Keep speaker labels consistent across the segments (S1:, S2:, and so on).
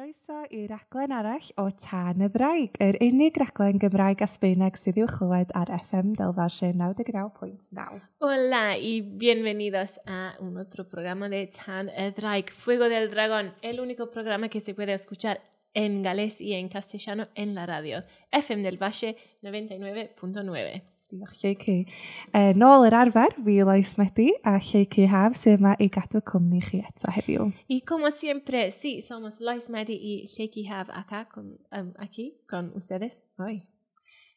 S1: Croeso i raglen arall o Tân y Ddraig, yr unig raglen Gymraeg a Sbaeneg sydd i'w chlywed ar FM Delfashe 99.9.
S2: Hola y bienvenidos a un otro programa de Tân y Ddraig, Fuego del Dragón, el único programa que se puede escuchar en galés y en castellano en la radio. FM Delfashe 99.9.
S1: Diolch Lleucu. Nôl yr arfer, fi Lois Medi a Lleucu Haf sydd yma i gadw cwmni chi eto heddiw.
S2: Y como siempre, sí, somos Lois Medi y Lleucu Haf acá aquí con ustedes hoy.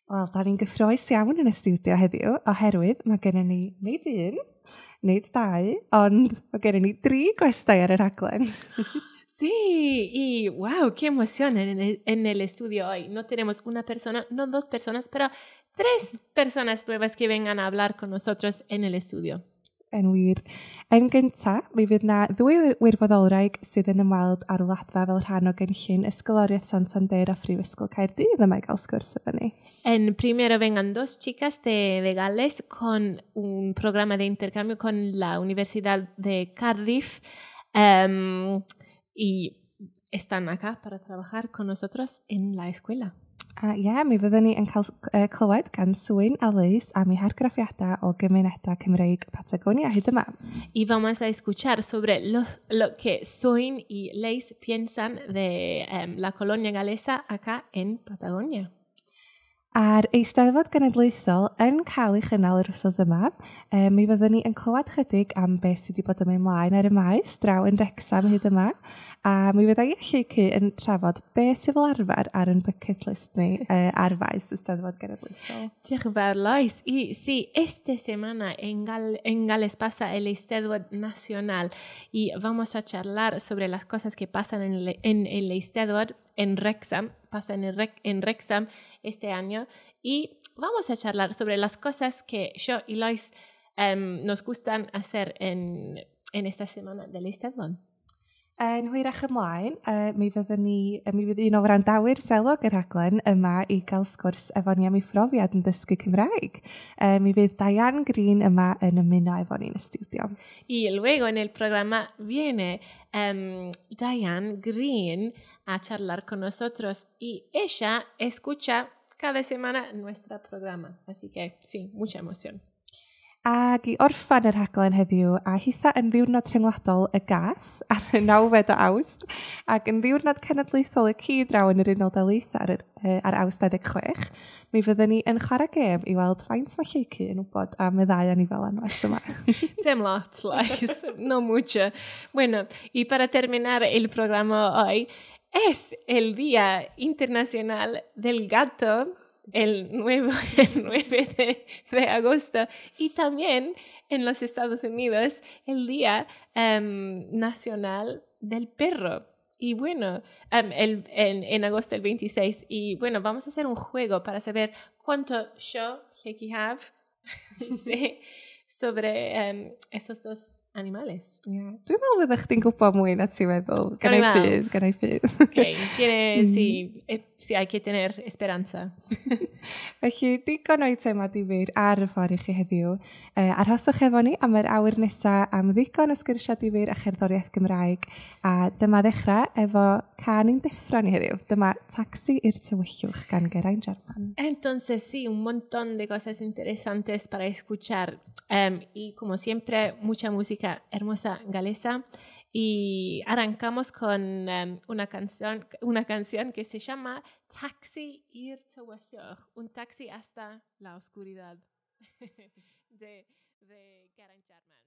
S1: Wel, da ni'n gyffroes iawn yn y studio heddiw, oherwydd mae gennym ni nid un, nid dau, ond mae gennym ni 3 gwestai ar y rhaglen.
S2: Sí, y wow, qué emoción en el estudio hoy. No tenemos una persona, no 2 personas, pero 3 personas nuevas que vengan a hablar con nosotros en el estudio.
S1: Yn wir. Yn gyntaf, mi fydd na 2 wirfoddolwraig sydd yn ymweld ar wladfa fel rhan o gynllun Ysgoloriaeth Santander a Phrifysgol Caerdydd yma i gael sgwrs efo ni.
S2: En primero vengan 2 chicas de Gales con un programa de intercambio con la Universidad de Cardiff y están acá para trabajar con nosotros en la escuela.
S1: Mi fyddwn ni yn cael clywed gan Swyn a Leis am eu hargraffiadau o gymunedau Cymreig Patagonia hyd yma.
S2: Y vamos a escuchar sobre lo que Swyn y Leis piensan de la colonia galesa acá en Patagonia.
S1: A'r Eisteddfod Genedlaethol yn cael ei chynnal yr wsos yma, mi fyddwn ni yn clywed chydig am beth sydd wedi bod yn mynd mlaen ar y maes draw yn Wrecsam hyd yma, a mi fyddai Lleucu yn trafod beth sydd fel arfer ar yn bucket list ni ar faes Eisteddfod Genedlaethol.
S2: Diolch yn fawr, Lois. Y sí, esta semana en Gales pasa el Eisteddfod Nacional y vamos a charlar sobre las cosas que pasan en el Eisteddfod en Wrexham, pasa en Wrexham este año, y vamos a charlar sobre las cosas que yo y Lois nos gustan hacer en esta semana del Eisteddfod.
S1: Yn hwyrach ymlaen, mi fydd un o wrandawyr selog y rhaglen yma i gael sgwrs efo ni am ei phrofiad yn dysgu Cymraeg. Mi fydd Diane Green yma yn ymuno efo ni yn y studio.
S2: Y luego en el programa viene Diane Green a charlar con nosotros y ella escucha cada semana nuestro programa. Así que sí, mucha emoción.
S1: Ac i orffan yr rhaglen heddiw, a hitha yn ddiwrnod rhyngwladol y gath ar y 9 o Awst, ac yn ddiwrnod cenedlaethol y ci draw yn yr Unol Daleithiau ar Awst 26, mi fyddwn ni yn chwarae gêm i weld faint mae Lleucu yn wybod am y ddau ni fel anwes yma.
S2: Tem lot, Lois, no mucho. Bueno, y para terminar el programa hoy, es el Día Internacional del Gato, el 9 de agosto, y también en los Estados Unidos el Día Nacional del Perro. Y bueno, en agosto el 26. Y bueno, vamos a hacer un juego para saber cuánto yo, Lleucu Haf, sé sobre esos 2 animales.
S1: Yeah. Dwi'n meddwl fyddech chdi'n gwybod mwy na ti'n meddwl. Gan ei ffydd.
S2: Okay, sí, hay que tener esperanza.
S1: Felly, digon o'i tema difyr ar y ffordd i chi heddiw. Arhoswch efo ni am yr awr nesaf am ddigon o sgyrsiau difyr a cherddoriaeth Gymraeg. A dyma ddechrau efo can i'n deffro ni heddiw. Dyma Tacsi i'r Tywyllwch gan Geraint Jarman.
S2: Entonces, sí, un montón de cosas interesantes para escuchar. Y como siempre, mucha música hermosa galesa. Y arrancamos con una canción que se llama Taxi i'r Tywyllwch, un taxi hasta la oscuridad, de Geraint Jarman.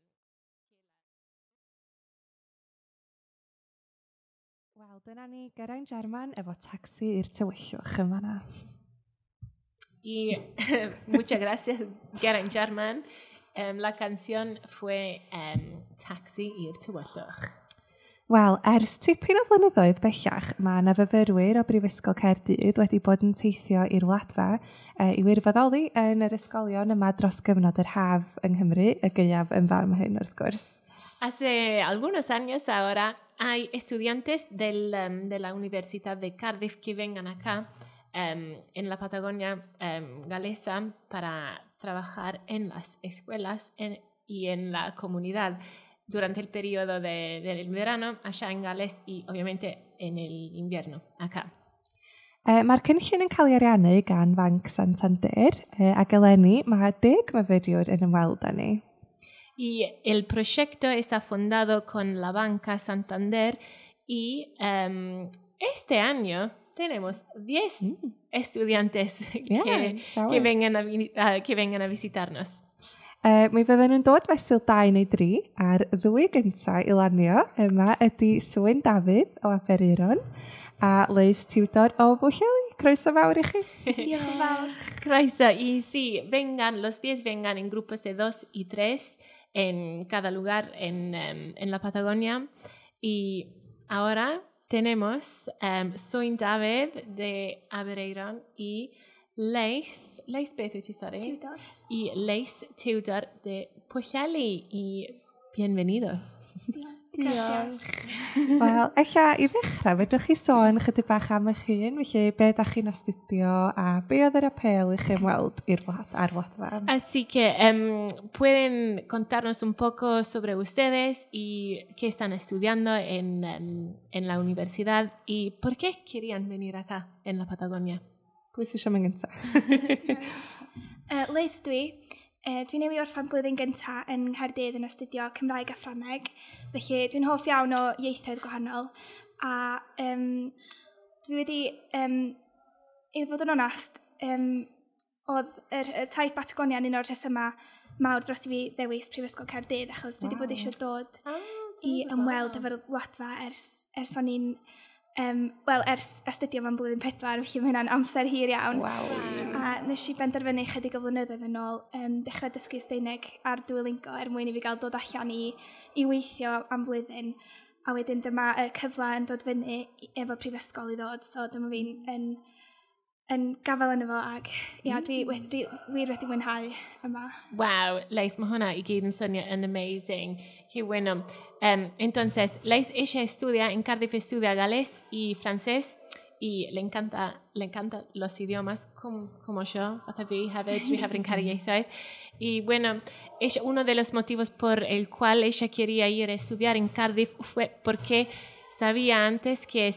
S1: Wel, dyna ni Geraint Jarman efo Tacsi i'r Tywyllwch yn fanna.
S2: Y muchas gracias, Geraint Jarman. La canción fue Taxi i'r Tywyllwch.
S1: Wel, ers tipyn o flynyddoedd bellach, mae yna fyfyrwyr o Brifysgol Caerdydd wedi bod yn teithio i'r wladfa i wirfoddoli yn yr ysgolion yma dros gyfnod yr haf yng Nghymru, y gaeaf yn fam hyn wrth gwrs.
S2: Hace algunos años ahora hay estudiantes de la Universidad de Cardiff que vengan acá en la Patagonia galesa para trabajar en las escuelas y en la comunidad durante el periodo del verano allá en Gales y obviamente el invierno acá.
S1: Mae'r cynllun yn cael ei ariannu gan Banc Santander ac eleni mae 10 myfyriwr yn ymweld â ni.
S2: Y el proyecto está fundado con la Banca Santander y este año tenemos 10 estudiantes que vengan a visitarnos.
S1: Mi fydden nhw'n dod fesul 2 neu 3 ar 2 gyntaf i lanio. Yma ydy Swyn Dafydd o Aberaeron a Liz Tudor o Bwlleli. Croeso fawr i chi.
S3: Diolch yn fawr.
S2: Croeso. Y sí, los 10 vengan en grupos de 2 y 3 en cada lugar en la Patagonia. Y ahora tenemos Swyn Dafydd de Aberaeron y Leis beth wyt ti, sori?
S3: Tudor.
S2: Y Leis Tudor de Pwllheli. Y bienvenidos.
S3: Diolch.
S1: Wel, eich i ddechrau, fedrwch chi sôn chydig bach am eich hun, felly be ydych chi'n astudio a be oedd yr apel i chi ymweld ar Wladfa?
S2: Así que pueden contarnos un poco sobre ustedes y qué están estudiando en la universidad y por qué querían venir acá en la Patagonia.
S1: Pwy sy'n siarad yn gyntaf?
S3: Liz dwi. Dwi'n newid orffen blwyddyn gyntaf yn Nghaerdydd yn astudio Cymraeg a Ffrangeg. Felly dwi'n hoff iawn o ieithoedd gwahanol. A dwi wedi, i fod yn onast, oedd y taith Patagonia yn un o'r rhesymau mawr dros i fi ddewis Prifysgol Caerdydd, achos dwi wedi bod eisiau dod i ymweld efo'r Wladfa ers o'n i'n ers astudio fan blwyddyn 4, felly mae hynna'n amser hir iawn. A nes i benderfynu chydig o flynyddoedd yn ôl dechrau dysgu Sbaeneg ar Duolingo mwyn i fi gael dod allan i weithio am flwyddyn. A wedyn dyma y cyfle yn dod fyny efo prifysgol i ddod, so dyma fi'n yn gafel yn efo ag dwi wir wedi mwynhau yma.
S2: Wow, Leis, mae hwnna i gyd yn swnio yn amazing. Qué bueno. Entonces, Leis, ella estudia en Cardiff, estudia galés y francés y le encanta los idiomas como yo, y bueno, uno de los motivos por el cual ella quería ir a estudiar en Cardiff fue porque sabía antes que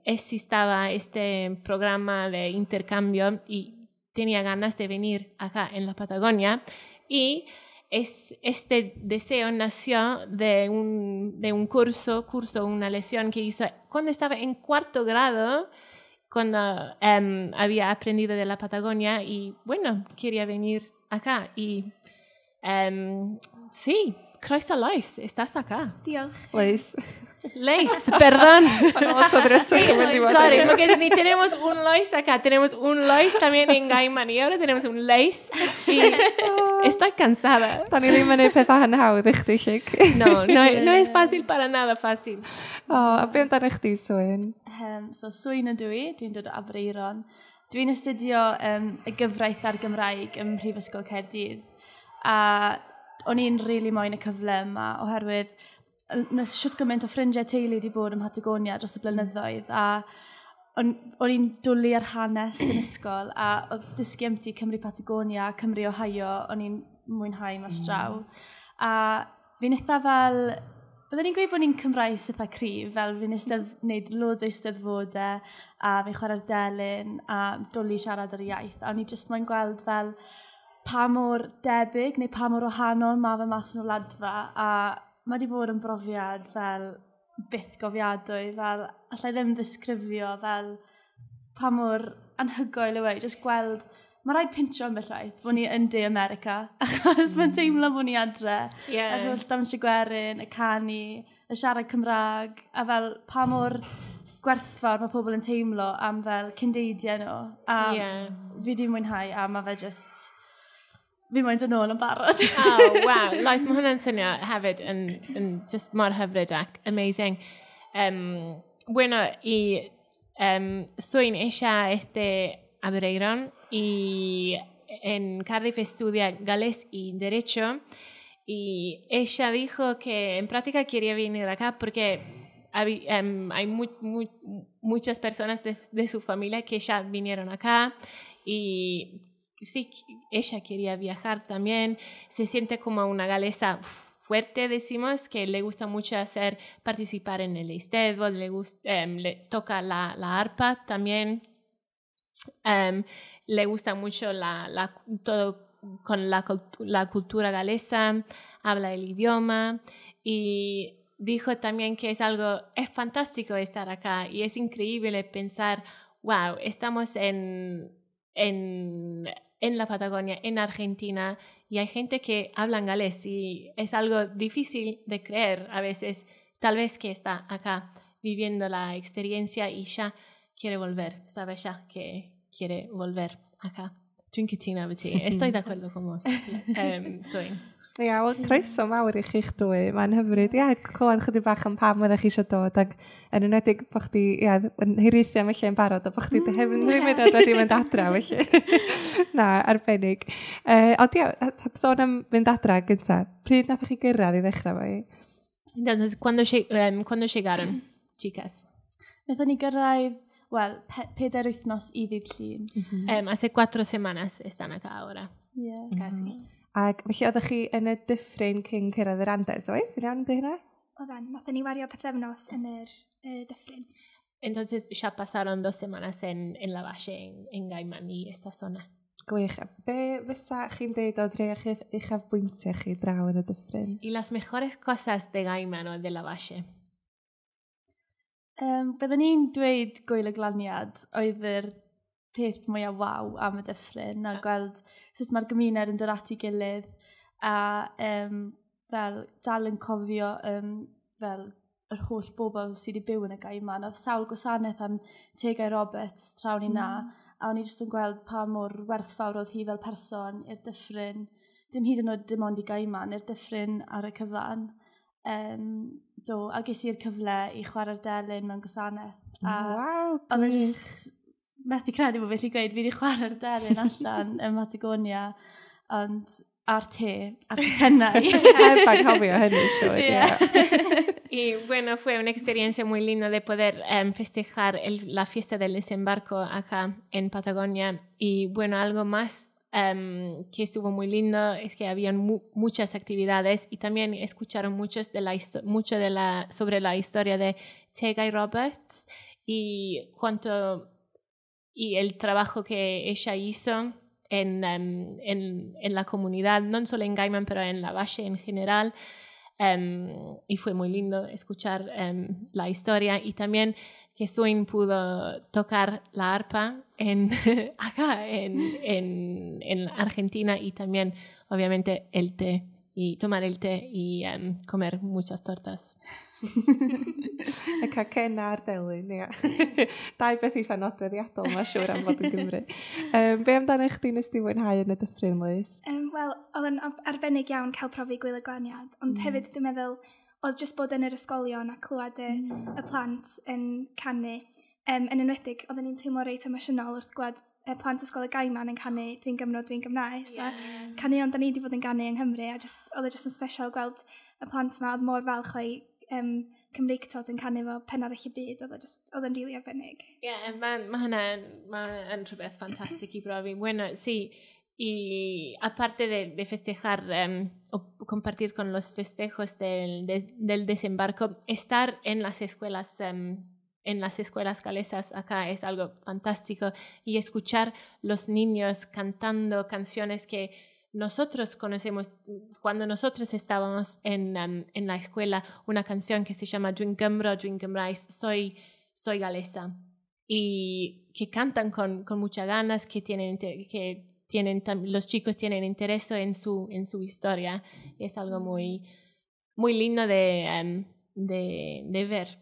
S2: existaba este programa de intercambio y tenía ganas de venir acá en la Patagonia y este deseo nació de un curso, una lección que hizo cuando estaba en 4º grado, cuando había aprendido de la Patagonia y bueno, quería venir acá y sí, croeso Leis, estás acá.
S3: Diolch.
S2: Leis, perdón. Sorry, porque ni tenemos un Leis acá, tenemos un Leis también en Gaiman y ahora tenemos un Leis y estoy cansada.
S1: Da ni ddim yn ei pethau yn hawdd i chdi, Llyg.
S2: No es fácil para nada fácil.
S1: A be amdano chdi, Swyn?
S4: So Swyn ydw i, dwi'n dod o Aberaeron. Dwi'n astudio y gyfraith ar Gymraeg ym Mhrifysgol Caerdydd. A o'n i'n rili moyn y cyfle yma oherwydd siwt gymaint o ffrindiau teulu wedi bod ym Patagonia dros y blynyddoedd a o'n i'n dwlu ar hanes yn ysgol a oedd dysgu am ti Cymru Patagonia, Cymru Ohio, o'n i'n mwynhau mas draw. A fi'n eitha fel, byddwn i'n gweud bod ni'n Cymraes eitha cryf, fel fi'n wneud loads o eisteddfodau a fi'n chwarae'r delyn a dwlu siarad ar y iaith. A o'n i jyst moyn gweld fel pa mor debyg neu pa mor wahanol mae fe mas yn y Wladfa a mae wedi bod yn brofiad fel byth gofiadwy, fel allai ddim ddisgrifio fel pa mor anhygoel yw jyst gweld, mae rhaid pintio am bellaeth bod ni yn De America, achos mae'n teimlo bod ni adre, yr holl dawnsio gwerin, y canu, y siarad Cymraeg, a fel pa mor gwerthfawr mae pobl yn teimlo am fel cyndeidiau nhw, a fi wedi mwynhau, a mae fe jyst... Fi moyn dod nôl yn barod.
S2: Oh, wow. Lois, mae hwnna'n swnio hefyd yn just mor hyfryd ac amazing. Bueno, y soy ella Aberaeron y en Cardiff estudia galés y derecho y ella dijo que en práctica quería venir acá porque hay muchas personas de su familia que ya vinieron acá y sí, ella quería viajar también, se siente como una galesa fuerte, decimos, que le gusta mucho participar en el eisteddfod, le toca la arpa también, le gusta mucho todo con la cultura galesa, habla el idioma y dijo también que es fantástico estar acá y es increíble pensar, wow, estamos en la Patagonia, en Argentina, y hay gente que habla en galés y es algo difícil de creer a veces, tal vez que está acá viviendo la experiencia y ya quiere volver, sabe ya que quiere volver acá. Dwi'n cytuno efo ti. Estoy de acuerdo con vos. Soy.
S1: Ia, wel, croeso mawr I chi'ch dwy. Mae'n hyfryd. Ia, clywed chydig bach am pam oeddech chi eisiau dod. Ac yn enwedig bod chdi, ia, yn hyrusio am eich yn barod. O bod chdi hefyd yn mynd wedi mynd adra, felly. Na, arbennig. Ond ia, sôn am mynd adra gyntaf. Pryd nath chi gyrraedd I ddechrau fo I?
S2: Entonces, ¿cuándo llegaron, chicas?
S4: Nathon ni gyrraedd, wel, 4 wythnos I ddydd llun.
S2: Hace 4 semanas están acá ahora.
S4: Yeah.
S2: Casi.
S1: Ac felly oeddech chi yn y dyffryn cyn cyrraedd yr Andes, oedd? Fi'n iawn yn dweud hynna?
S3: Oedden, nathon ni wario pethefnos yn yr dyffryn.
S2: Entonces ya pasaron 2 semanas en la valle, en Gaiman y esta zona.
S1: Gwych. Be fysa chi'n dweud oedd rhai eich afbwyntiau chi draw yn y dyffryn?
S2: Y las mejores cosas de Gaiman o de la valle.
S4: Byddwn ni'n dweud gwyl y glaniad oedd yr peth mwyaf waw am y dyffryn a gweld sut mae'r gymuned yn dod at ei gilydd a fel dal yn cofio fel yr holl bobl sydd wedi byw yn y Gaiman. Oedd sawl gwasanaeth am Tegau Roberts trawn ni na a o'n i jyst yn gweld pa mor werthfawr oedd hi fel person i'r dyffryn. Dim hyd yn oed dim ond I Gaiman, i'r dyffryn ar y cyfan. A ges i'r cyfle I chwarae'r delyn mewn gwasanaeth.
S1: Wow,
S4: oedd yn jyst methu credu bod felly gweud fi wedi chwarae'r delyn allan yn Patagonia ond ar cennau.
S1: Epa'n cofio hynny, siwr.
S2: Y bueno, fue una experiencia muy linda de poder festejar la fiesta del desembarco acá en Patagonia. Y bueno, algo más que estuvo muy lindo es que habían muchas actividades y también escucharon mucho sobre la historia de Tegau Roberts y el trabajo que ella hizo en la comunidad, no solo en Gaiman, pero en la valle en general. Y fue muy lindo escuchar la historia y también que Suin pudo tocar la arpa acá en Argentina y también obviamente el té y tomar el té y comer muchas tortas.
S1: Y cael cenna ar delyn, ia. Dau beth eitha nodweddiadol, mae'n siŵr am fod yn Gymru. Be amdano chdi nes di fwynhau yn y dyffryn, Lys?
S3: Wel, oedd yn arbennig iawn cael profi gwyl y glaniad, ond hefyd dwi'n meddwl oedd jyst bod yn yr ysgolion a clywed y plant yn canu. Yn enwedig, oedden ni'n teimlo reit emosiynol wrth glywed y plant ysgol y Gaiman yn canu Dwi'n Gymro, Dwi'n Gymraes. A canu ond da ni wedi bod yn canu yng Nghymru a oedd e jyst yn special gweld y plant yma, oedd mor falch o'i Cymreictod yn canu fo pen arall y byd, oedd yn rili arbennig.
S2: Yeah, mae hynna'n rhywbeth ffantastig I brofi. Bueno, sí, y aparte de festejar o compartir con los festejos del desembarco, estar en las escuelas galesas acá es algo fantástico y escuchar los niños cantando canciones que nosotros conocemos cuando nosotros estábamos en la escuela, una canción que se llama Dwi'n Gymro, Dwi'n Gymraes, soy galesa, y que cantan con muchas ganas, los chicos tienen interés en su historia. Es algo muy, muy lindo de ver.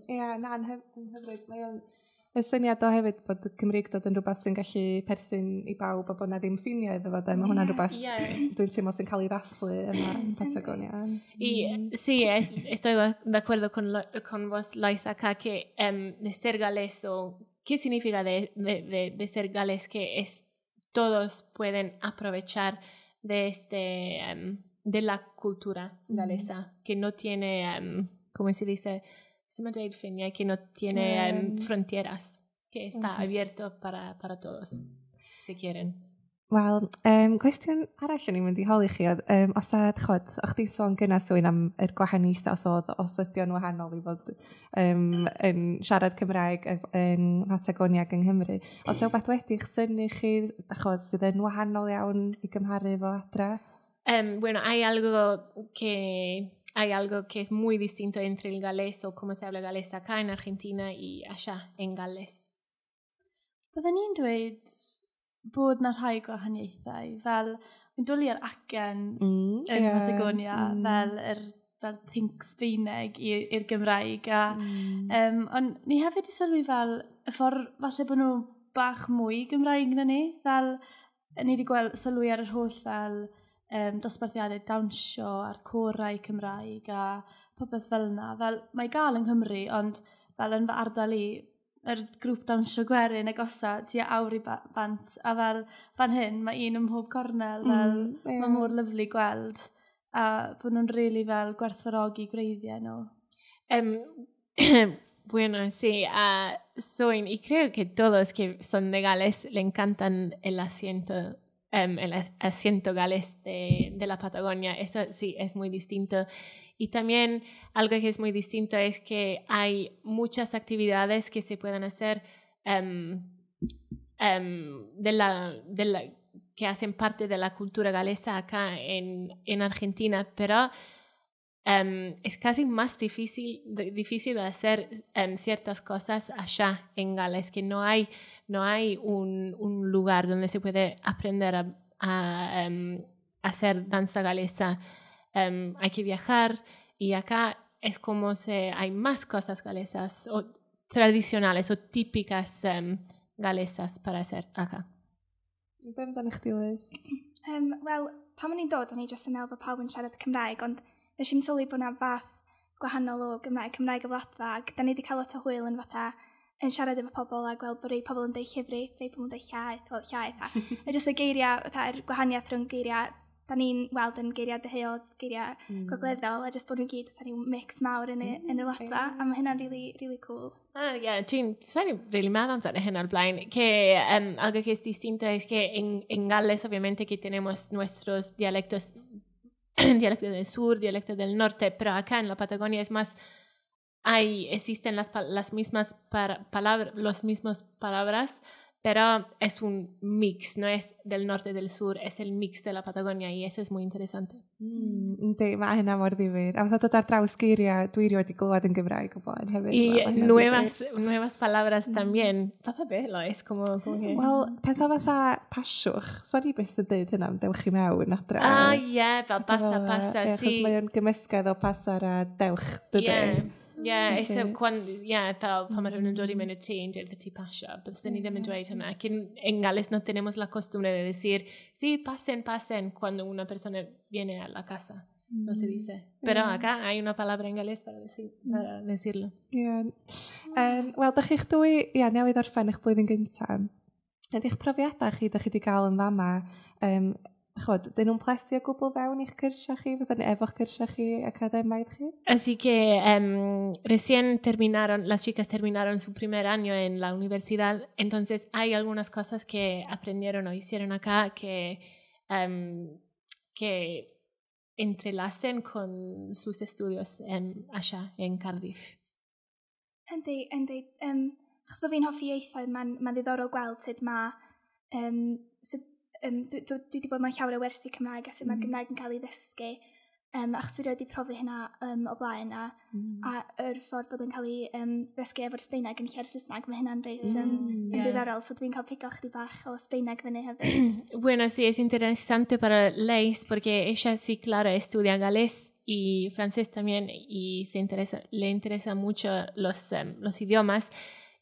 S1: Ia, na'n hyfryd. Mae'n syniad o hefyd bod y Cymreictod yn rhywbeth sy'n gallu perthyn I bawb a bod na ddim ffiniau iddo fo. Mae hwnna'n rhywbeth dwi'n teimlo sy'n cael ei ddathlu yma yn Patagonia.
S2: Y sí, estoy de acuerdo con vos, Liza, acá que de ser galés o qué significa de ser galés, que todos pueden aprovechar de la cultura galesa, que no tiene, ¿cómo se dice? Que no tiene fronteras, que está abierto para todos, si quieren.
S1: Wel, cwestiwn arall o'n i'n mynd i holi chi oedd, os o'ch ti'n sôn gyna swyn am yr gwahaniaethau os ydy o'n wahanol i fod yn siarad Cymraeg yn Patagonia yng Nghymru. Os yw beth wedi'ch syni chi, sydd yn wahanol iawn i gymharu fo adra?
S2: Bueno, hay algo que es muy distinto entre el galés o cómo se habla galés acá en Argentina y allá en Gales.
S4: Byddwn ni'n dweud bod na rhai gwahaniaethau, fel yn dwlu ar acen yn Patagonia, fel tinc Sbeineg i'r Gymraeg. Ond ni hefyd i sylwi fel y ffordd falle bod nhw bach mwy Gymraeg na ni, fel ni wedi sylwi ar yr holl fel dosbarthiadau dawnsio a'r corau Cymraeg a popeth fel yna. Fel mae gael yng Nghymru, ond fel yn fy ardal i, yr grŵp dawnsio gwerin agosa tua awr i bant, a fel fan hyn mae un ym mhob cornel, fel mae mor lyflu gweld, a bod nhw'n rili fel gwerthfawrogi gwreiddiau nhw.
S2: Bueno, sí, y creo que todos que son de Gales le encantan el asiento galés de la Patagonia. Eso sí, es muy distinto. Y también algo que es muy distinto es que hay muchas actividades que se pueden hacer que hacen parte de la cultura galesa acá en Argentina, pero es casi más difícil de hacer ciertas cosas allá en Gales, que no hay un lugar donde se puede aprender a hacer danza galesa. Hay que viajar y acá es como hay más cosas galesas o tradicionales o típicas galesas para hacer acá.
S1: Be amdano chdi, Liz?
S3: Wel, pan o'n i'n dod, o'n i jyst yn meddwl bod pawb yn siarad Cymraeg, ond nes i'n sylwi bod yna fath gwahanol o Cymraeg y Wladfa, ac da ni wedi cael lot o hwyl yn fatha yn siarad efo pobl a gweld bod rei pobl yn deud llyfru, rei pobl yn deud llaeth, a jyst y geiriau, yr gwahaniaeth rhwng geiriau, da ni'n weld yn geiriau deheuol, geiriau gogleddol, a jyst bod nhw'n gyd rhyw mix mawr yn y Wladfa, a mae hynna'n really cool.
S2: Saben really meddwl amdano hyn ar blaen, que algo que es distinto es que en Gales obviamente que tenemos nuestros dialectos, dialecto del sur, dialecto del norte, pero acá en la Patagonia es más, existen las mismas palabras, pero es un mix, no es del norte y del sur, es el mix de la Patagonia y eso es muy interesante.
S1: Yndi, mae hynna mor ddifur. A fatha dod ar draws geiriau dwi wedi glywed yn Gymraeg o blaen hefyd.
S2: Y nuevas palabras también. Fatha bela, es como que...
S1: Wel, pethau fatha pasiwch. Sa'n i beth yn dweud hynna am dewch i mewn adra.
S2: Fel pasa, sí.
S1: Achos mae'n gymysgedd o pasar a dewch, dydy.
S2: Eso pan mae rhywun yn dod i mewn y tŷ yn dweud ti pasio, but ni ddim yn dweud hynna. En Gales no tenemos la costumbre de decir, sí, pasen, cuando una persona viene a la casa. No se dice. Pero acá hay una palabra en galés para decirlo.
S1: Wel, da chi'ch dwy, newydd orffen eich blwyddyn gyntaf. Ydych profiadau chi, da chi wedi cael yn fama, dyn nhw'n plestu o gwbl fewn i'ch cyrsia chi, fydden efo'ch cyrsia chi academaidd chi?
S2: Así que recién las chicas terminaron su primer año en la universidad, entonces hay algunas cosas que aprendieron o hicieron acá que entrelacen con sus estudios allá en Cardiff.
S3: Yndi. Achos bod fi'n hoffi ieithoedd, mae'n ddiddorol gweld sut mae... dwi wedi bod mewn llawer o wersi Cymraeg a sut mae'r Gymraeg yn cael ei ddysgu. Achos dwi wedi profi hynna o blaen a yr ffordd bod yn cael ei ddysgu efo'r Sbeineg yn lle'r Saesneg, mae hynna'n reit ddiddorol, so dwi'n cael pigo chdi bach o Sbeineg fyny hefyd.
S2: Bueno, sí, es interesante para Leis porque ella sí, claro, estudia galés y francés también y le interesa mucho los idiomas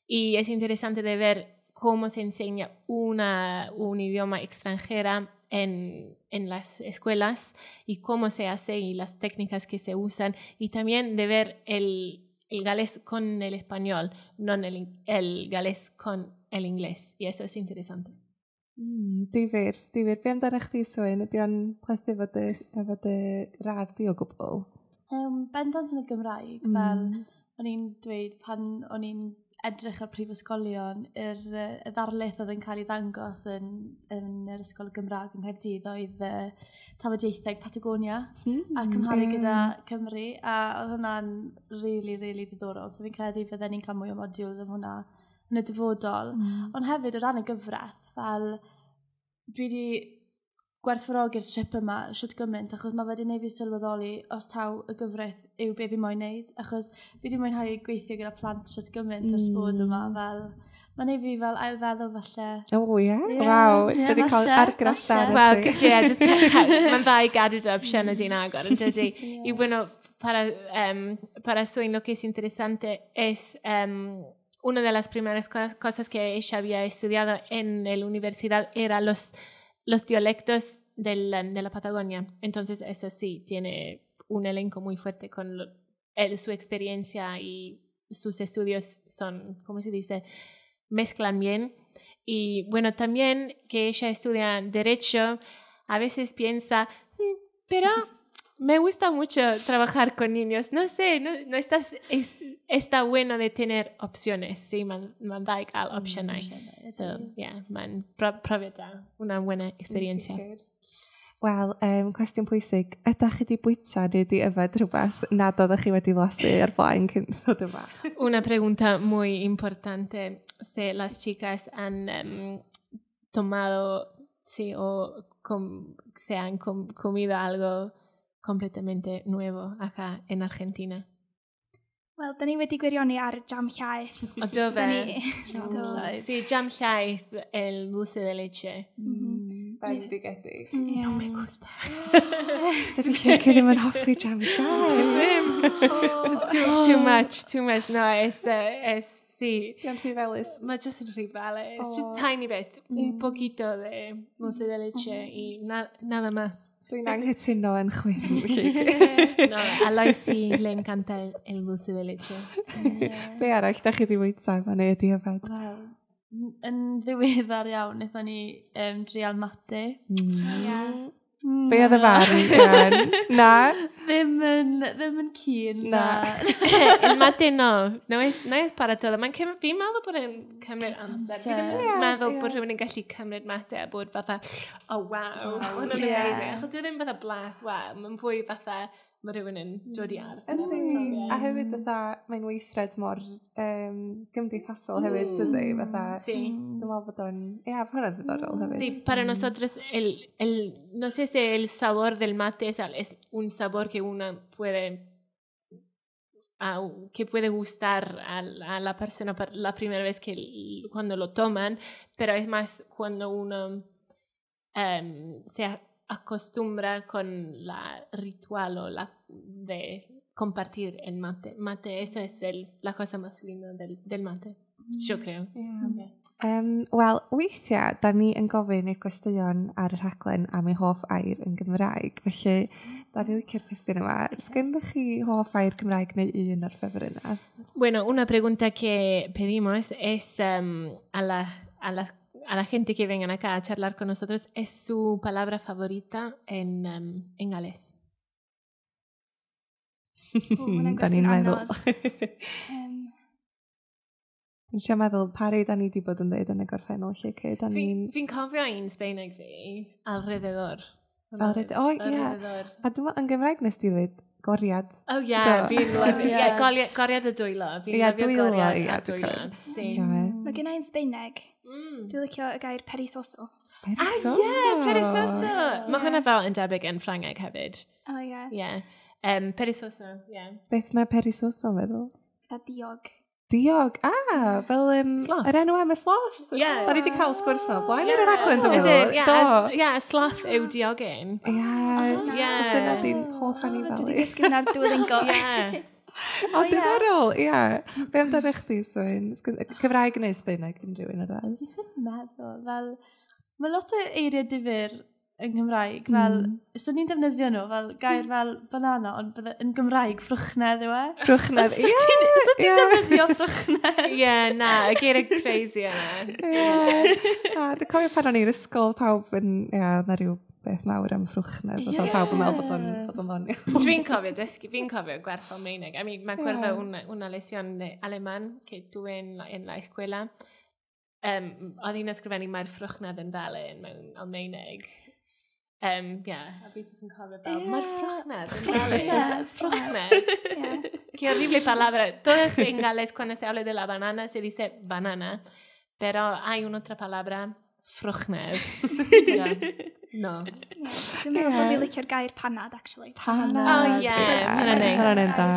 S2: y es interesante de ver cómo se enseña un idioma extranjera en las escuelas y cómo se hace y las técnicas que se usan y también de ver el galés con el español, no el galés con el inglés y eso es interesante.
S1: Difyr. Be amdano chdi, Swyn? Ydy o'n plestu efo dy radd di o gwbl?
S4: Bendant yn y Gymraeg, fel o'n i'n dweud pan o'n i'n edrych ar prifysgolion, y ddarlith oedd yn cael ei ddangos yn yr ysgol Gymraeg yng Nghaerdydd oedd tafodieithau Patagonia a cymharu gyda Cymru, a oedd hwnna'n really ddiddorol. So fi'n credu fydden ni'n cael mwy o modiwls am hwnna yn y dyfodol. Ond hefyd o ran y gyfraith, fel dwi wedi gwerthfawrogi'r trip yma siwt gymaint, achos mae wedi gwneud fi sylweddoli os taw y gyfraith yw be fi moyn wneud, achos fi wedi mwynhau gweithio gyda plant siwt gymaint ers bod yma, fel mae'n ei fi fel ailfeddwl falle.
S1: O ie? Waw, wedi cael argraff dar.
S2: Wel, mae'n dda i gadw dy opsiwn ydy'n agor, yn dydy. Y bueno, para Zoe, lo que es interesante es una de las primeras cosas que ella había estudiado en la universidad era los dialectos de la Patagonia. Entonces, eso sí, tiene un elenco muy fuerte con su experiencia y sus estudios son, ¿cómo se dice? Mezclan bien. Y bueno, también que ella estudia Derecho, a veces piensa, pero me gusta mucho trabajar con niños. No sé, no está bueno de tener opciones. Sí, man da igual opciones. So, yeah, man profiada una buena experiencia.
S1: Wel, cwestiwn pwysig. Ydych chi wedi bwyta neu wedi yfed rhywbeth nad oeddech chi wedi flasu ar blaen cyn ddod yma?
S2: Una pregunta muy importante. Si las chicas han tomado, sí, o se han comido algo completamente nuevo acá en Argentina.
S3: Wel, da ni wedi gwirioni ar jam llaeth.
S2: O do fe? Sí, jam llaeth, el dulce de leche.
S1: Bendigedig.
S2: No me gusta.
S1: Dydy lle cyn ddim yn hoffi jam llaeth.
S2: Too much. No, sí.
S1: Diolch chi felys.
S2: Mae just yn rivales. Just tiny bit. Un poquito de dulce de leche y nada más.
S1: Dwi'n anghytuno yn chwyrn.
S2: No, a Loisi le encanta el dulce de leche.
S1: Be arall, da chi wedi bwyta yma neu ydi yfed?
S4: Wel, yn ddiweddar iawn, wnaethon ni drial mate.
S1: Be oedd y farn? Na?
S4: Ddim yn cyn.
S1: Na.
S2: El mate no es para todo. Fi'n meddwl bod e'n cymryd amser. Fi ddim yn meddwl bod rhywun yn gallu cymryd mate a bod fatha, oh wow, hwnna'n amazing. Achos dwi ddim fatha blas, wow, mae'n fwy fatha mae rhywun yn dod i ar.
S1: A hefyd fatha, mae'n weithred mor gymdeithasol hefyd, dydy, fatha. Dwi'n meddwl bod o'n, hwnna'n ddiddorol hefyd.
S2: Sí, para nosotros, no sé si el sabor del mate es un sabor que uno puede gustar a la persona la primera vez cuando lo toman, pero es más cuando uno se acostumbra con la ritual o de compartir el mate. Mate, eso es la cosa más linda del mate, yo creo.
S1: Wel, weithiau, da ni yn gofyn i'r gwesteion ar y rhaglen am ei hoff air yn Gymraeg. Felly, da ni licio'r cwestiwn yma. Sgynnych chi hoff air Gymraeg neu un o'r ffefrynnau?
S2: Bueno, una pregunta que pedimos es a la gente que vengan acá a charlar con nosotros, ¿es su palabra favorita en galés?
S1: Da ni'n meddwl. Dwi'n siarad meddwl, pari da ni wedi bod yn dweud yn y gorffennol lle lle.
S2: Fi'n cofio un Sbaeneg fi, alrededor.
S1: O, ie. A dwi'n meddwl, yn Gymraeg nes ti ddweud goriad.
S2: Oh, ie, fi'n lyfio. Goriad o dwylo. Fi'n lyfio goriad a dwylo.
S3: Mae gen i'n Sbaeneg. Dwi'n licio y gair perisoso.
S1: Perisoso?
S2: Perisoso. Mae hwnna fel yn debyg yn Ffrangeg hefyd.
S3: O, ie.
S2: Ie. Perisoso, ie.
S1: Beth mae perisoso meddwl?
S3: Da diog.
S1: Diog, fel yr enw am y sloth. Da ni wedi cael sgwrs fel blaen i'r raglen, dwi'n meddwl.
S2: Ie, sloth yw diogyn.
S1: Ie, dyna di'n hoff anni fel
S3: i. Dwi'n gysgu na'r Duolingo.
S1: O, diddorol, ie. Be amdano chdi, Swyn? Cyfraeg neu Sbaeneg yn rhywun ar ddau?
S4: Dwi'n meddwl, fel, mae lot o eiriau difyr yn Gymraeg, fel, so ni'n defnyddio nhw, fel gair fel banana, ond yn Gymraeg, ffrwchnedd yw e?
S1: Ffrwchnedd, ie.
S4: So ti'n defnyddio ffrwchnedd?
S2: Ie, na, y geir y crazy yna.
S1: Ie. Dwi'n cofio pan o'n i'r ysgol pawb yn, na rhyw beth mawr am ffrwchnedd. Oedd pawb yn meddwl bod o'n ddoniol.
S2: Fi'n cofio gwerth Almaeneg. I mean, me acuerdo una lección de alemán que tuve en la escuela. Oedd hi'n ysgrifennu mae'r ffrwchnedd yn fel mewn Almaeneg. A fi jyst yn cofio fel, mae'r ffrwchnedd yn fel ffrwchnedd. Qué horrible palabra. Todos en Gales cuando se habla de la banana se dice banana, pero hay una otra palabra, ffrwchnedd. No.
S3: Dwi'n meddwl bod fi'n licio'r gair panad, actually.
S1: Panad.
S2: Oh, yeah.
S1: Hwnna'n un da.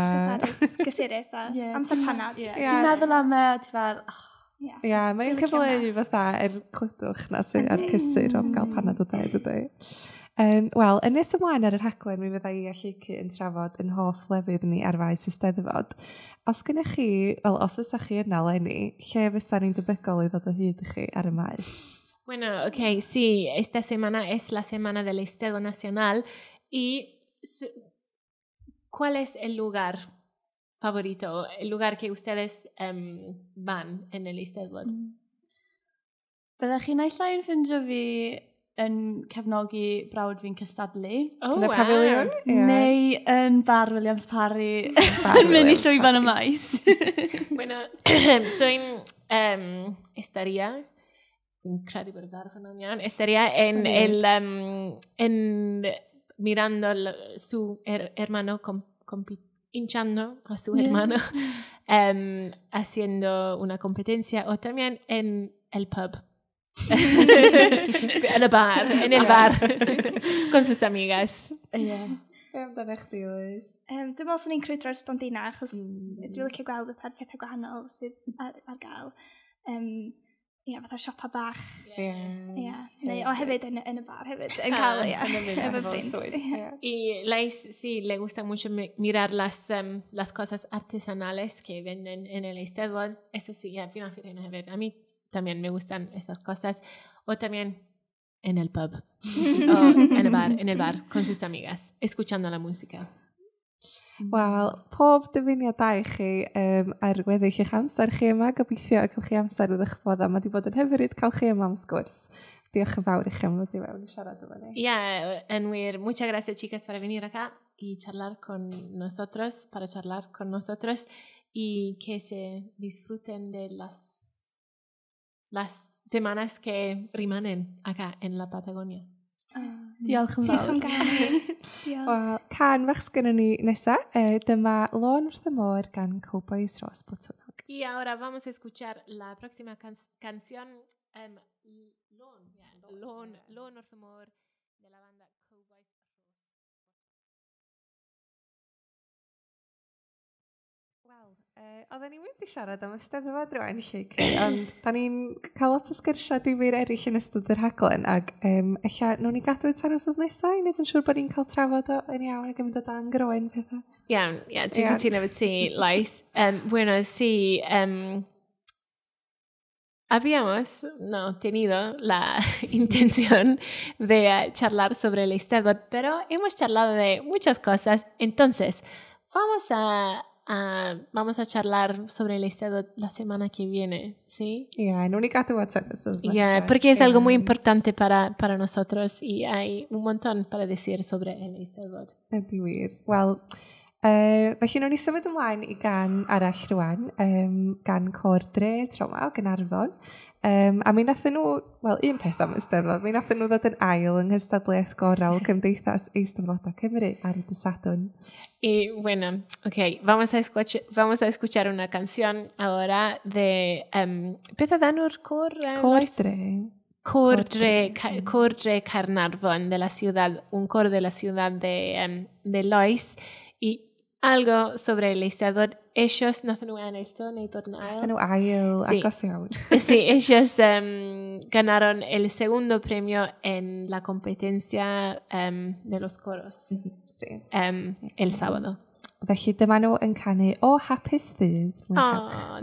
S3: Gysurus, amser panad.
S4: Ti'n meddwl am ti fel...
S1: Ie, mae'n cyfleu fatha clydwch na sy'n ar cysur am gael panad o dweud ydy. Wel, yn nes ymlaen ar yr rhaglen, mi fydda i a Lleicu yn trafod yn hoff lefydd ni ar faes y Steddfod. Os gennych chi, wel, os fysa chi yna Leni, lle fysa ni'n debygol i ddod o hyd i chi ar y maes?
S2: Bueno, ok, sí, esta semana es la semana del Estado Nacional y ¿cuál es el lugar favorito, el lugar que ustedes van en el Eisteddfod?
S4: Byddech chi'n ailla'n ffindio fi yn cefnogi brawd fi'n cystadlu.
S1: Yn y pafiliwn?
S4: Neu yn bar Williams Parry yn mynd i llwyfan y maes.
S2: Bueno, estaría, credu bod y bar fan iawn, estaría mirando su hermano hinchando a su hermano, haciendo una competencia, o también en el pub. En el bar, con sus amigas.
S1: Amdana chdi, Liz?
S3: Dwi'n meddwl sy'n ni'n crwydro'r stondina, achos dwi'n licio gweld pethau gwahanol sydd ar gael. Fatha siopa bach. Neu hefyd yn y bar, hefyd yn cael, efo ffrind.
S2: Y Lais, sí, le gusta mucho mirar las cosas artesanales que venden en el Eisteddfod. Eso sí, vino a Firena hefyd. A mí también me gustan esas cosas. O también en el pub. O en el bar, con sus amigas, escuchando la música.
S1: Wel, pob dyfuniad da i chi ar weddill eich amser chi yma. Gobeithio y cael chi amser wrth eich bod. Mae wedi bod yn hyfryd cael chi yma am sgwrs. Diolch yn fawr i chi am ddod i fewn i siarad efo ni.
S2: En wir, muchas gracias chicas para venir acá y charlar con nosotros, para charlar con nosotros y que se disfruten de las semanas que rimanen acá en la Patagonia.
S4: Diolch yn fawr.
S3: Diolch am gael ni.
S1: Wel, can fach sgynnon ni nesa. Dyma Lôn wrth y môr gan Cowboys Ros Botwnog.
S2: Y ahora vamos a escuchar la próxima canción, Lôn wrth y môr, de la banda Cowboys Ros.
S1: Wel, oedden ni wedi siarad am y Steddfod rwan, Lleicu, ond da ni'n cael lot o sgyrsiau difyr eraill yn ystod yr rhaglen, ac eich nhw'n ni gadw tan wrthnos nesaf, i wneud yn siŵr bod ni'n cael trafod yn iawn ac yn mynd o dan groen pethau.
S2: Dwi'n cytuno efo ti, Lais. Bueno, sí, habíamos tenido la intención de charlar sobre el Eisteddfod, pero hemos charlado de muchas cosas, entonces vamos a charlar sobre el Eisteddfod la semana que viene, ¿sí?
S1: Nhw'n ni gadw at wrthnos nesaf.
S2: Porque es algo muy importante para nosotros y hay un montón para decir sobre el Eisteddfod.
S1: Ydy wir. Wel, felly nhw'n ni symud ymlaen i gan arall rwan, gan Cor Dre Trauma o Gaernarfon. A mi nathon nhw, wel, un peth am Eisteddfod, mi nathon nhw ddod yn ail yng Nghystadleuaeth Goral Cymdeithas Eisteddfodau Cymru ar y Sadwrn.
S2: Y bueno, ok, vamos a escuchar una canción ahora de beth oedd enw'r cor?
S1: Cor Dre.
S2: Cor Dre Caernarfon, de la ciudad, un coro de la ciudad de Lois, y algo sobre el Eisteddfod. Ellos nathon nhw ennill neu dod yn ail.
S1: Nathon nhw ail, agos iawn.
S2: Sí, ellos ganaron el segundo premio en la competencia de los coros.
S1: Sí.
S2: El sábado.
S1: Felly dyma nhw yn canu O Hapus Ddydd.